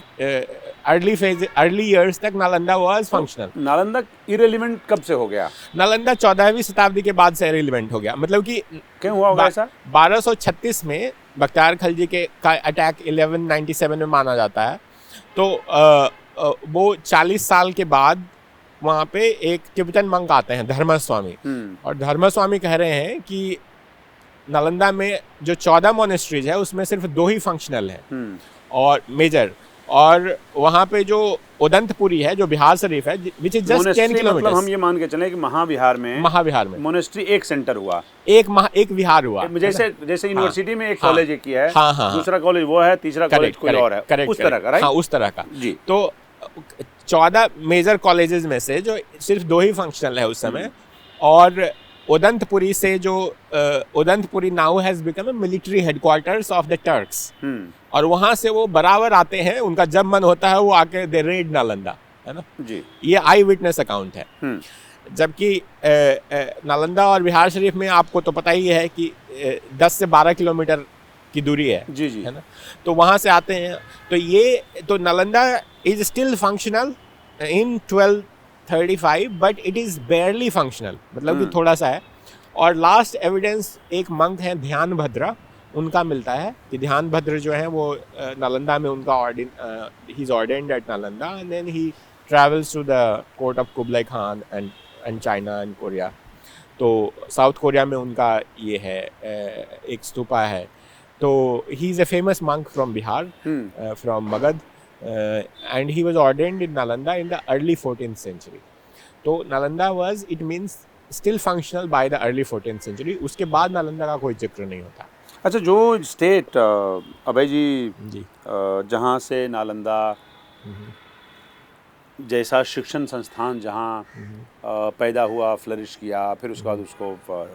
अर्ली ईयर्स तक Nalanda was functional. Nalanda irrelevant कब से हो गया? नालंदा 14वीं शताब्दी के बाद से इरेलीवेंट हो गया। मतलब कि क्यों हुआ होगा ऐसा? 1236 में बख्तियार खिलजी के का अटैक 1197 में माना जाता है। तो वो 40 साल के बाद वहाँ पे एक तिब्बतन मंक आते हैं धर्मस्वामी, और धर्मस्वामी कह रहे हैं कि नालंदा में जो 14 मोनेस्ट्रीज है उसमें सिर्फ 2 ही फंक्शनल है और मेजर, और वहाँ पे जो उदंतपुरी है जो बिहार शरीफ है विच इज जस्ट 10 किलोमीटर। मतलब हम ये मान के चलें कि महाविहार में मोनेस्ट्री एक सेंटर हुआ, एक विहार हुआ। जैसे यूनिवर्सिटी में एक कॉलेज एक है, दूसरा कॉलेज वो है, तीसरा कॉलेज कोई और है, उस तरह का। हाँ, उस तरह का जी। तो 14 मेजर कॉलेजेस में से जो सिर्फ 2 ही फंक्शनल है उस समय, और उदंतपुरी से जो Udantapuri now has become a military headquarters of the Turks, और वहां से वो बराबर आते हैं, उनका जब मन होता है वो आके दे रेड नालंदा, है ना जी। ये आई विटनेस अकाउंट है। जबकि नालंदा और बिहार शरीफ में आपको तो पता ही है कि 10 से 12 किलोमीटर की दूरी है जी जी, है ना। तो वहां से आते हैं। तो ये तो Nalanda is still functional in 1235 but it is बेयरली functional, मतलब कि थोड़ा सा है। और लास्ट एविडेंस एक मंक है ध्यान भद्रा, उनका मिलता है कि ध्यान भद्र जो है वो नालंदा में उनका he is ordained at Nalanda and then he travels to the court of Kublai Khan and China and Korea. तो साउथ कोरिया में उनका ये है एक स्तूपा है। तो he is a famous monk from Bihar, from Magadha, and he was ordained in Nalanda in the early 14th century। तो Nalanda was, it means still functional by the early 14th century। उसके बाद नालंदा का कोई जिक्र नहीं होता। अच्छा, जो स्टेट अभय जी जहाँ से नालंदा जैसा शिक्षण संस्थान जहाँ पैदा हुआ, फ्लरिश किया, फिर उसके बाद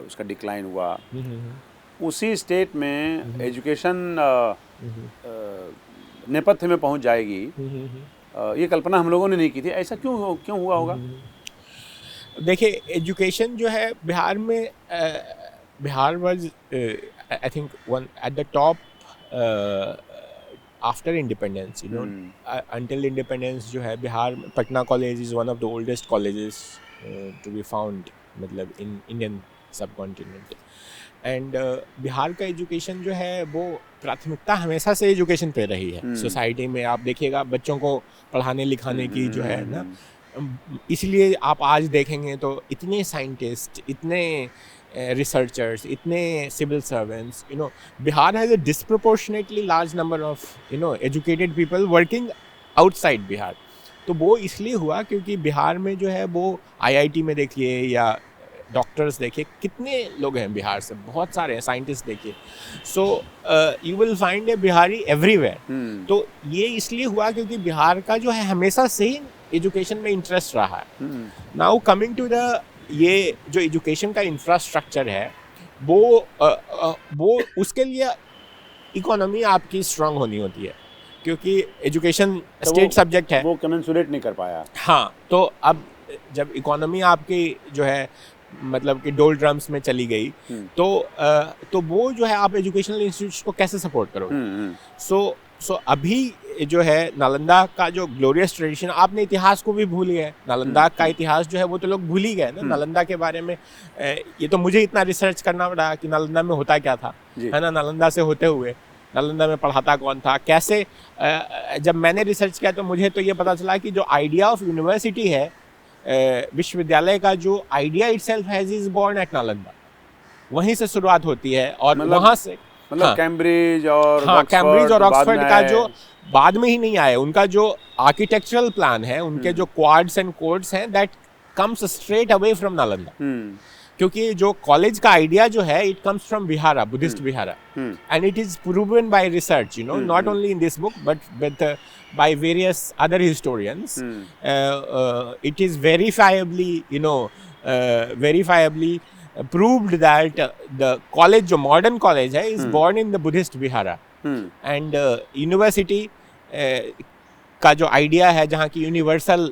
उसका डिक्लाइन हुआ, उसी स्टेट में एजुकेशन नेपथ्य में पहुंच जाएगी, ये कल्पना हम लोगों ने नहीं की थी। ऐसा क्यों हुआ होगा? देखिए, एजुकेशन जो है बिहार में, Bihar was I think one at the top after independence, you know, until independence जो है बिहार में Patna college is one of the oldest colleges to be found, मतलब in Indian subcontinent. And Bihar का एजुकेशन जो है वो प्राथमिकता हमेशा से एजुकेशन पे रही है। सोसाइटी में आप देखिएगा बच्चों को पढ़ाने लिखाने की जो है ना, इसलिए आप आज देखेंगे तो इतने साइंटिस्ट, इतने रिसर्चर्स, इतने civil servants, you know, Bihar has a disproportionately large number of, you know, educated people working outside Bihar. तो वो इसलिए हुआ क्योंकि बिहार में जो है वो आईआईटी में देखिए या डॉक्टर्स देखिए कितने लोग हैं बिहार से, बहुत सारे हैं, साइंटिस्ट देखिए। So you will find A Bihari everywhere. तो ये इसलिए हुआ क्योंकि बिहार का जो है हमेशा से ही एजुकेशन में इंटरेस्ट रहा है। नाउ कमिंग टू द, ये जो एजुकेशन का इंफ्रास्ट्रक्चर है वो उसके लिए इकोनॉमी आपकी स्ट्रांग होनी होती है, क्योंकि एजुकेशन तो स्टेट सब्जेक्ट है। वो कमेंसुरेट नहीं कर पाया। हाँ, तो अब जब इकोनॉमी आपकी जो है मतलब कि डोल ड्रम्स में चली गई, तो वो जो है आप एजुकेशनल इंस्टीट्यूट्स को कैसे सपोर्ट करोगे? सो अभी जो है नालंदा का जो ग्लोरियस ट्रेडिशन, आपने इतिहास को भी भूल गए। नालंदा का इतिहास जो है वो तो लोग भूल ही गए ना। नालंदा के बारे में ये तो मुझे इतना रिसर्च करना पड़ा कि नालंदा में होता क्या था, है ना। नालंदा से होते हुए नालंदा में पढ़ाता कौन था, कैसे, जब मैंने रिसर्च किया तो मुझे तो ये पता चला कि जो आइडिया ऑफ यूनिवर्सिटी है, विश्वविद्यालय का जो idea itself has is born at Nalanda. वहीं से शुरुआत होती है और वहाँ से मतलब कैम्ब्रिज और कैम्ब्रिज और ऑक्सफोर्ड का जो बाद में ही नहीं आए, उनका जो आर्किटेक्चरल प्लान है, उनके जो क्वाड्स एंड कोड्स हैं, that comes straight away from Nalanda. क्योंकि जो कॉलेज का आइडिया जो है, it comes from vihara, Buddhist vihara, and it is proven by research, you know, not only in this book but with by various other historians. It is verifiably proved that the college, जो modern college है, is born in the Buddhist Vihara. And university का जो idea है, जहाँ की universal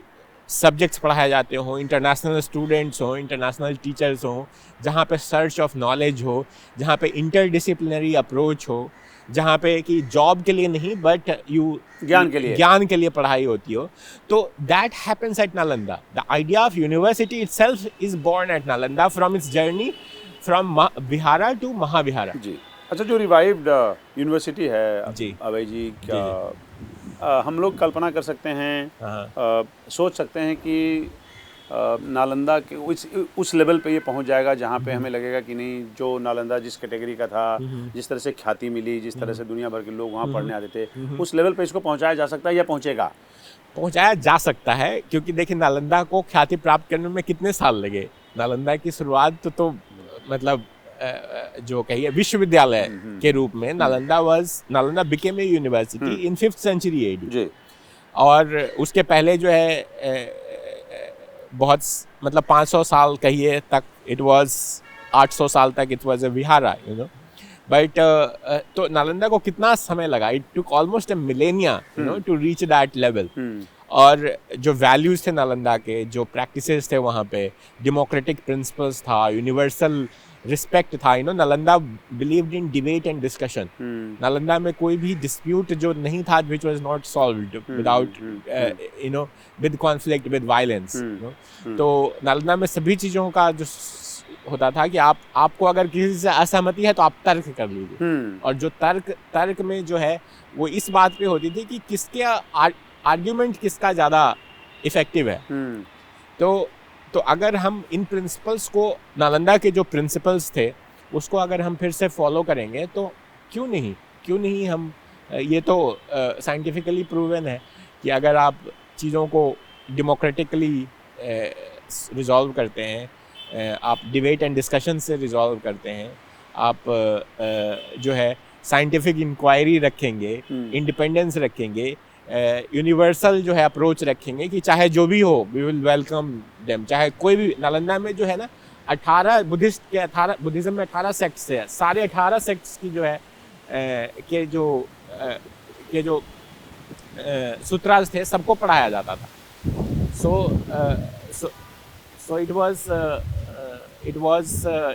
subjects पढ़ाए जाते हों, इंटरनेशनल स्टूडेंट्स हों, इंटरनेशनल टीचर्स हों, जहाँ पे सर्च ऑफ नॉलेज हो, जहाँ पे इंटरडिसिप्लिनरी अप्रोच हो, जहाँ पे कि जॉब के लिए नहीं बट ज्ञान के लिए पढ़ाई होती हो, तो that happens at Nalanda. The idea of university itself is born at Nalanda from its journey from vihara to mahavihara. जी, अच्छा, जो रिवाइव्ड यूनिवर्सिटी है जी अभय जी, क्या हम लोग कल्पना कर सकते हैं, सोच सकते हैं कि नालंदा के उस लेवल पे ये पहुंच जाएगा जहाँ पे हमें लगेगा कि नहीं, जो नालंदा जिस कैटेगरी का था, जिस तरह से ख्याति मिली, जिस तरह से दुनिया भर के लोग वहाँ पढ़ने आते थे, उस लेवल पे इसको पहुँचाया जा सकता है या पहुँचेगा? पहुँचाया जा सकता है, क्योंकि देखिए नालंदा को ख्याति प्राप्त करने में कितने साल लगे। नालंदा की शुरुआत तो मतलब जो कहिए विश्वविद्यालय के रूप में Nalanda became a university in 5th century AD। और उसके पहले जो है बहुत मतलब 500 साल कहिए तक, इट वाज 800 साल तक it was a vihara, you know. But तो नालंदा को कितना समय लगा, it took almost a millennia, you know, to reach that level. और जो वैल्यूज थे नालंदा के, जो प्रैक्टिसेस थे वहाँ पे, डेमोक्रेटिक प्रिंसिपल्स था, यूनिवर्सल रिस्पेक्ट था, you know. Nalanda believed in debate and discussion. Nalanda में कोई भी डिस्प्यूट जो नहीं था which was not solved without, you know, with conflict, with violence, you know. तो नालंदा में सभी चीज़ों का जो होता था कि आपको अगर किसी से असहमति है तो आप तर्क कर लीजिए। और जो तर्क में जो है वो इस बात पे होती थी कि किसके आर्ग्यूमेंट किसका ज़्यादा इफेक्टिव है। तो अगर हम इन प्रिंसिपल्स को, नालंदा के जो प्रिंसिपल्स थे, उसको अगर हम फिर से फॉलो करेंगे तो क्यों नहीं हम, ये तो साइंटिफिकली प्रूवन है कि अगर आप चीज़ों को डेमोक्रेटिकली रिजॉल्व करते हैं, आप डिबेट एंड डिस्कशन से रिजॉल्व करते हैं, आप जो है साइंटिफिक इंक्वायरी रखेंगे, इंडिपेंडेंस रखेंगे, यूनिवर्सल जो है अप्रोच रखेंगे कि चाहे जो भी हो वी विल वेलकम देम। चाहे कोई भी, नालंदा में जो है ना 18 बुद्धिज्म में 18 सेक्ट्स है, सारे 18 सेक्ट्स की जो है के जो सूत्रास थे, सबको पढ़ाया जाता था. So so it was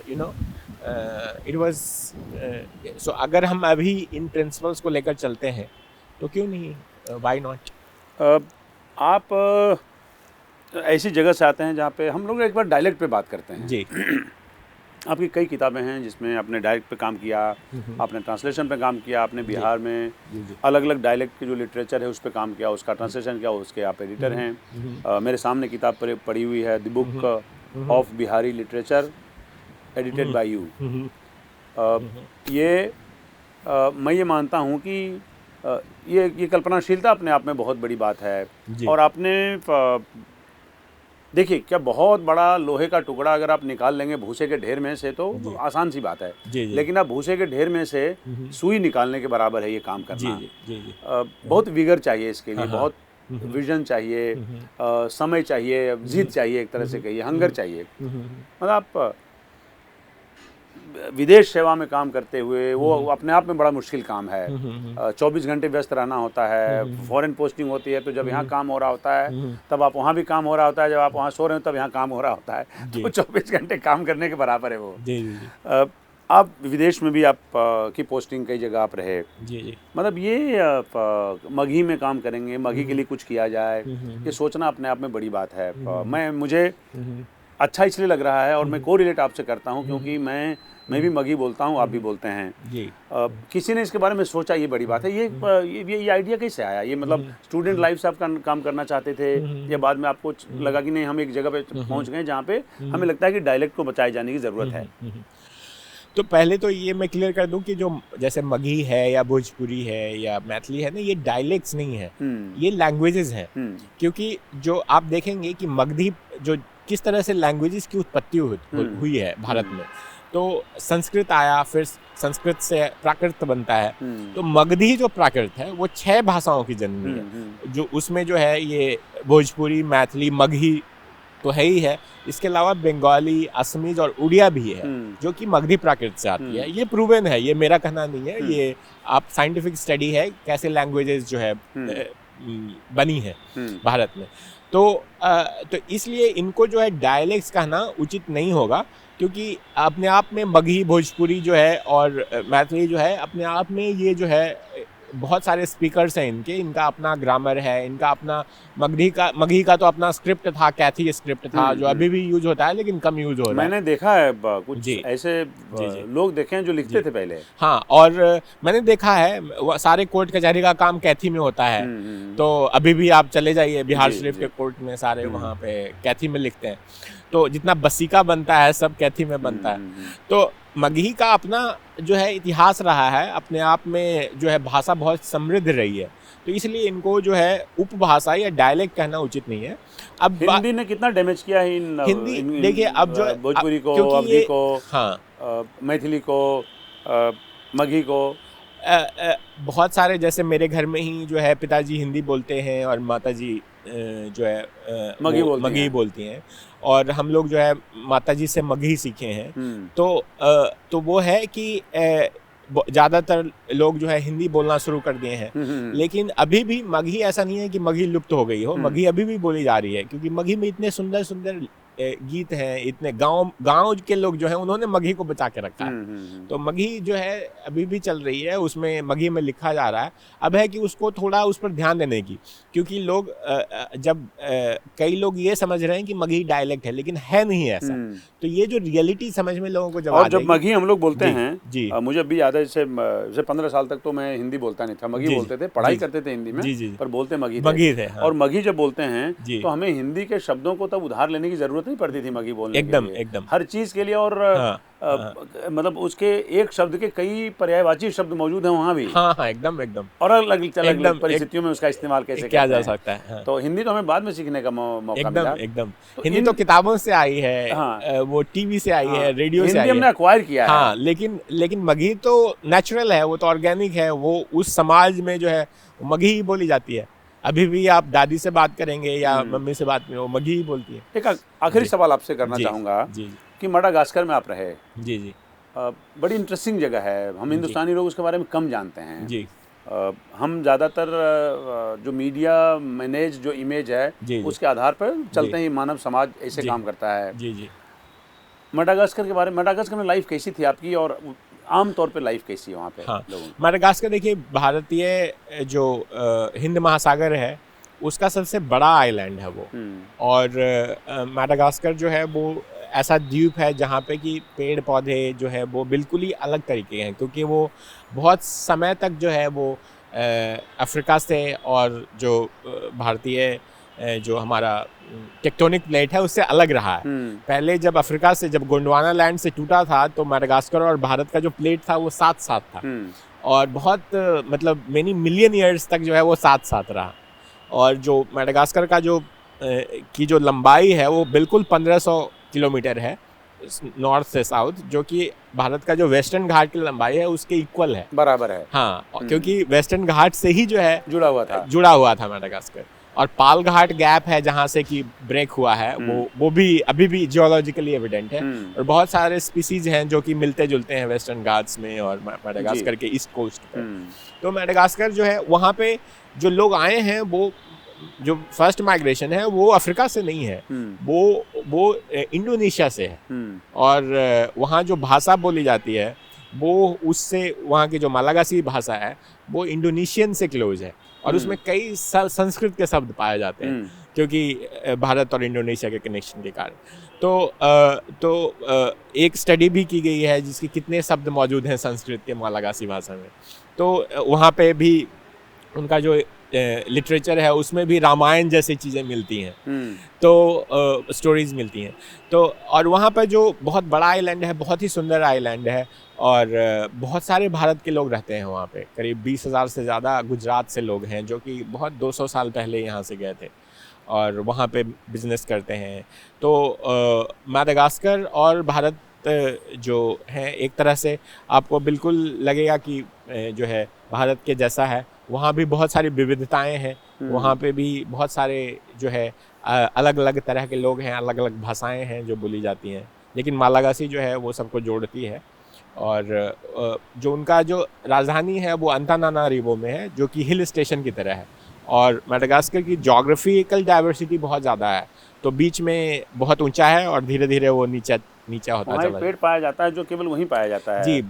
you know it was so अगर हम अभी इन प्रिंसिपल्स को लेकर चलते हैं तो क्यों नहीं, व्हाई नॉट. आप ऐसी जगह से आते हैं जहाँ पे हम लोग एक बार डायलेक्ट पे बात करते हैं. जी. आपकी कई किताबें हैं जिसमें आपने डायलेक्ट पे काम किया, आपने ट्रांसलेशन पे काम किया, आपने बिहार में अलग अलग डायलेक्ट की जो लिटरेचर है उस पे काम किया, उसका ट्रांसलेशन किया, उसके आप एडिटर हैं. मेरे सामने किताब पढ़ी हुई है, the book of Bihari literature edited by you. ये मैं ये मानता हूँ कि ये कल्पनाशीलता अपने आप में बहुत बड़ी बात है. और आपने देखिए क्या बहुत बड़ा लोहे का टुकड़ा अगर आप निकाल लेंगे भूसे के ढेर में से तो आसान सी बात है. लेकिन आप भूसे के ढेर में से सुई निकालने के बराबर है ये काम करना. बहुत विगर चाहिए इसके लिए, बहुत विजन चाहिए, समय चाहिए, जिद चाहिए, एक तरह से कहिए हंगर चाहिए. मतलब आप विदेश सेवा में काम करते हुए वो अपने आप में बड़ा मुश्किल काम है. 24 घंटे व्यस्त रहना होता है. फॉरेन पोस्टिंग होती है तो जब यहाँ काम हो रहा होता है तब आप वहाँ भी काम हो रहा होता है, जब आप वहाँ सो रहे हो तब यहाँ काम हो रहा होता है. तो 24 घंटे काम करने के बराबर है वो. आप विदेश में भी आप की पोस्टिंग कई जगह आप रहे. मतलब ये मगही में काम करेंगे, मगही के लिए कुछ किया जाए, ये सोचना अपने आप में बड़ी बात है. मुझे अच्छा इसलिए लग रहा है और मैं को रिलेट आपसे करता हूँ क्योंकि मैं भी मगही बोलता हूँ, आप भी बोलते हैं. किसी ने इसके बारे में सोचा, ये बड़ी बात है. ये आइडिया कैसे आया? ये मतलब स्टूडेंट लाइफ से आप काम करना चाहते थे या बाद में आपको लगा कि नहीं हम एक जगह पे पहुँच गए जहाँ पे हमें लगता है कि डायलेक्ट को बचाए जाने की ज़रूरत है? तो पहले तो ये मैं क्लियर कर दूं कि जो जैसे मगही है या भोजपुरी है या मैथिली है ना, ये डायलेक्ट्स नहीं है, ये लैंग्वेजेस हैं. क्योंकि जो आप देखेंगे कि मगधी जो किस तरह से लैंग्वेजेस की उत्पत्ति हुई है भारत में, तो संस्कृत आया, फिर संस्कृत से प्राकृत बनता है. तो मगधी जो प्राकृत है वो 6 भाषाओं की जननी है. जो उसमें जो है ये भोजपुरी, मैथिली, मगही तो है ही है. इसके अलावा बंगाली, असमीज और उड़िया भी है जो कि मगधी प्राकृत से आती है. ये प्रूवन है, ये मेरा कहना नहीं है, ये आप साइंटिफिक स्टडी है कैसे लैंग्वेजेस जो है बनी है भारत में. तो इसलिए इनको जो है डायलेक्ट्स कहना उचित नहीं होगा, क्योंकि अपने आप में मगही, भोजपुरी जो है और मैथिली जो है अपने आप में ये जो है बहुत सारे स्पीकर्स हैं इनका अपना ग्रामर है, इनका अपना मगही का तो अपना स्क्रिप्ट था, कैथी स्क्रिप्ट था जो अभी भी यूज होता है लेकिन कम यूज हो रहा है. मैंने देखा है कुछ ऐसे लोग देखे हैं जो लिखते थे पहले. हाँ, और मैंने देखा है सारे कोर्ट कचहरी का काम कैथी में होता है. तो अभी भी आप चले जाइए बिहार शरीफ के कोर्ट में, सारे वहाँ पे कैथी में लिखते हैं. तो जितना बसीका बनता है सब कैथी में बनता है. तो मगही का अपना जो है इतिहास रहा है, अपने आप में जो है भाषा बहुत समृद्ध रही है. तो इसलिए इनको जो है उपभाषा या डायलेक्ट कहना उचित नहीं है. अब हिंदी ने कितना डैमेज किया है हिंदी देखिए, अब जो भोजपुरी को, अवधी को, हाँ, मैथिली को, मगही को. बहुत सारे, जैसे मेरे घर में ही जो है पिताजी हिंदी बोलते हैं और माताजी जो है मगही बोलती हैं, और हम लोग जो है माताजी से मगही सीखे हैं. तो वो है कि ज़्यादातर लोग जो है हिंदी बोलना शुरू कर दिए हैं. लेकिन अभी भी मगही, ऐसा नहीं है कि मगही लुप्त हो गई हो, मगही अभी भी बोली जा रही है, क्योंकि मगही में इतने सुंदर सुंदर गीत हैं, इतने गांव के लोग जो हैं उन्होंने मगही को बचा के रखा है. तो मगही जो है अभी भी चल रही है, उसमें मगही में लिखा जा रहा है. अब है कि उसको थोड़ा उस पर ध्यान देने की, क्योंकि लोग जब कई लोग ये समझ रहे हैं कि मगही डायलेक्ट है, लेकिन है नहीं ऐसा. तो ये जो रियलिटी समझ में लोगों को जब मगही हम लोग बोलते हैं, मुझे अभी याद है, जैसे 15 साल तक तो मैं हिंदी बोलता नहीं था, मगही बोलते थे, पढ़ाई करते थे हिंदी में, पर बोलते मगही थे. और मगही जब बोलते हैं तो हमें हिंदी के शब्दों को तब उधार लेने की जरूरत नहीं पड़ती थी मगही बोलने के लिए, एकदम हर चीज के लिए. और मतलब उसके एक शब्द के कई पर्यायवाची शब्द मौजूद हैं वहाँ भी. हाँ, एकदम. और अलग परिस्थितियों में उसका इस्तेमाल कैसे किया जा सकता है. तो हिंदी तो हमें बाद में सीखने का मौका मिला. एकदम हिंदी तो किताबों से आई है, वो टीवी से आई है, रेडियो से आई है, हमने एक्वायर किया है. हाँ, लेकिन मगही तो नेचुरल है, वो तो ऑर्गेनिक है, वो उस समाज में जो है मगही ही बोली जाती है. अभी भी आप दादी से बात करेंगे या मम्मी से बात करेंगे, वो मगही ही बोलती है. एक आखिरी सवाल आपसे करना चाहूँगा कि मडागास्कर में आप रहे. जी. बड़ी इंटरेस्टिंग जगह है, हम हिंदुस्तानी लोग उसके बारे में कम जानते हैं. जी. हम ज़्यादातर जो मीडिया मैनेज जो इमेज है जी, जी। उसके आधार पर चलते हैं, मानव समाज ऐसे जी। काम करता है। जी, जी। मडागास्कर के बारे में, मडागास्कर में लाइफ कैसी थी आपकी, और आम तौर पे लाइफ कैसी है वहाँ पे हाँ, लोगों की? माडागास्कर देखिए भारतीय जो हिंद महासागर है उसका सबसे बड़ा आइलैंड है वो। और माडागास्कर जो है वो ऐसा द्वीप है जहाँ पे कि पेड़ पौधे जो है वो बिल्कुल ही अलग तरीके हैं, क्योंकि वो बहुत समय तक जो है वो अफ्रीका से और जो भारतीय जो हमारा टेक्टोनिक प्लेट है उससे अलग रहा है। पहले जब अफ्रीका से, जब गोंडवाना लैंड से टूटा था तो माडागास्कर और भारत का जो प्लेट था वो साथ साथ था, और बहुत मतलब मेनी मिलियन ईयर्स तक जो है वो साथ साथ रहा। और जो माडागास्कर का जो की जो लंबाई है वो बिल्कुल 1500 किलोमीटर है नॉर्थ से साउथ, जो कि भारत का जो वेस्टर्न घाट की लंबाई है उसके इक्वल है, बराबर है। हाँ, क्योंकि वेस्टर्न घाट से ही जो है जुड़ा हुआ था माडागास्कर। और पाल घाट गैप है जहाँ से कि ब्रेक हुआ है, वो भी अभी भी जियोलॉजिकली एविडेंट है। और बहुत सारे स्पीसीज हैं जो कि मिलते जुलते हैं वेस्टर्न घाट्स में और माडागास्कर के ईस्ट कोस्ट पर। तो माडागास्कर जो है वहाँ पे जो लोग आए हैं वो जो फर्स्ट माइग्रेशन है वो अफ्रीका से नहीं है, वो इंडोनेशिया से है। और वहाँ जो भाषा बोली जाती है वो उससे, वहाँ की जो मालागासी भाषा है वो इंडोनेशियन से क्लोज है, और उसमें कई संस्कृत के शब्द पाए जाते हैं क्योंकि भारत और इंडोनेशिया के कनेक्शन के कारण। तो एक स्टडी भी की गई है जिसकी कितने शब्द मौजूद हैं संस्कृत के मालागासी भाषा में। तो वहाँ पे भी उनका जो लिटरेचर है उसमें भी रामायण जैसी चीज़ें मिलती हैं, तो स्टोरीज मिलती हैं। तो और वहाँ पर जो बहुत बड़ा आइलैंड है, बहुत ही सुंदर आइलैंड है, और बहुत सारे भारत के लोग रहते हैं वहाँ पे। करीब 20,000 से ज़्यादा गुजरात से लोग हैं जो कि बहुत 200 साल पहले यहाँ से गए थे और वहाँ पे बिजनेस करते हैं। तो माडागास्कर और भारत जो है एक तरह से आपको बिल्कुल लगेगा कि जो है भारत के जैसा है। वहाँ भी बहुत सारी विविधताएं हैं, वहाँ पे भी बहुत सारे जो है अलग अलग तरह के लोग हैं, अलग अलग भाषाएं हैं जो बोली जाती हैं, लेकिन मालागासी जो है वो सबको जोड़ती है। और जो उनका जो राजधानी है वो अंतानानारिवो में है, जो कि हिल स्टेशन की तरह है। और माडागास्कर की जोग्राफिकल डाइवर्सिटी बहुत ज़्यादा है, तो बीच में बहुत ऊंचा है और धीरे धीरे वो नीचा होता चला। पेड़ पाया जाता है जो केवल वहीं पाया जाता है। जी,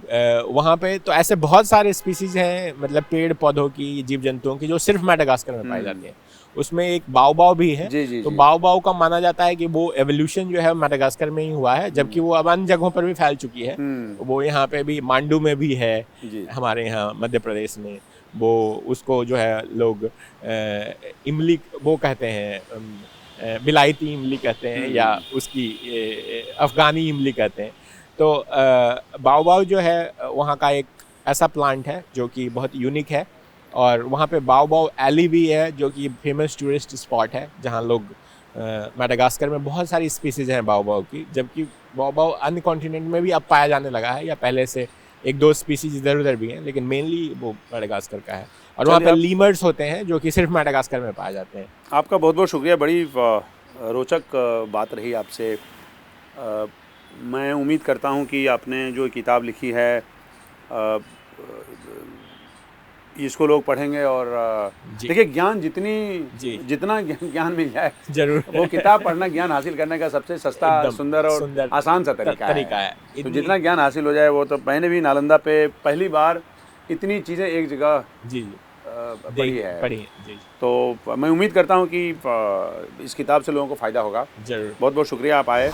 वहाँ पे तो ऐसे बहुत सारे स्पीसीज हैं, मतलब पेड़ पौधों की, जीव जंतुओं की, जो सिर्फ माडागास्कर में पाए जाते हैं। उसमें एक बाओबाओ भी है। तो बाओबाओ का माना जाता है कि वो एवोल्यूशन जो है माडागास्कर में ही हुआ है, जबकि वो अब अन्य जगहों पर भी फैल चुकी है। वो यहाँ पे भी मांडू में भी है, हमारे यहाँ मध्य प्रदेश में। वो उसको जो है लोग इमली वो कहते हैं, बिलायती इमली कहते हैं, या उसकी अफ़गानी इमली कहते हैं। तो बाओबाओ जो है वहाँ का एक ऐसा प्लांट है जो कि बहुत यूनिक है। और वहाँ पे बाओबाओ एली भी है जो कि फेमस टूरिस्ट स्पॉट है, जहाँ लोग माडागास्कर में बहुत सारी स्पीसीज हैं बाओबाओ की, जबकि बाओबाओ अन्य कॉन्टिनेंट में भी अब पाया जाने लगा है, या पहले से एक दो स्पीसीज इधर उधर भी हैं, लेकिन मेनली वो माडागास्कर का है। और वहाँ पे लीमर्स होते हैं जो कि सिर्फ माडागास्कर में पाए जाते हैं। आपका बहुत बहुत शुक्रिया, बड़ी रोचक बात रही आपसे। मैं उम्मीद करता हूँ कि आपने जो किताब लिखी है इसको लोग पढ़ेंगे, और देखिए ज्ञान जितना ज्ञान मिल जाए जरूर, वो किताब पढ़ना ज्ञान हासिल करने का सबसे सस्ता, सुंदर और आसान सा तरीका है। तो जितना ज्ञान हासिल हो जाए वो, तो मैंने भी नालंदा पे पहली बार इतनी चीज़ें एक जगह पढ़ी है। तो मैं उम्मीद करता हूँ कि इस किताब से लोगों को फ़ायदा होगा। जरूर, बहुत बहुत शुक्रिया आप आए।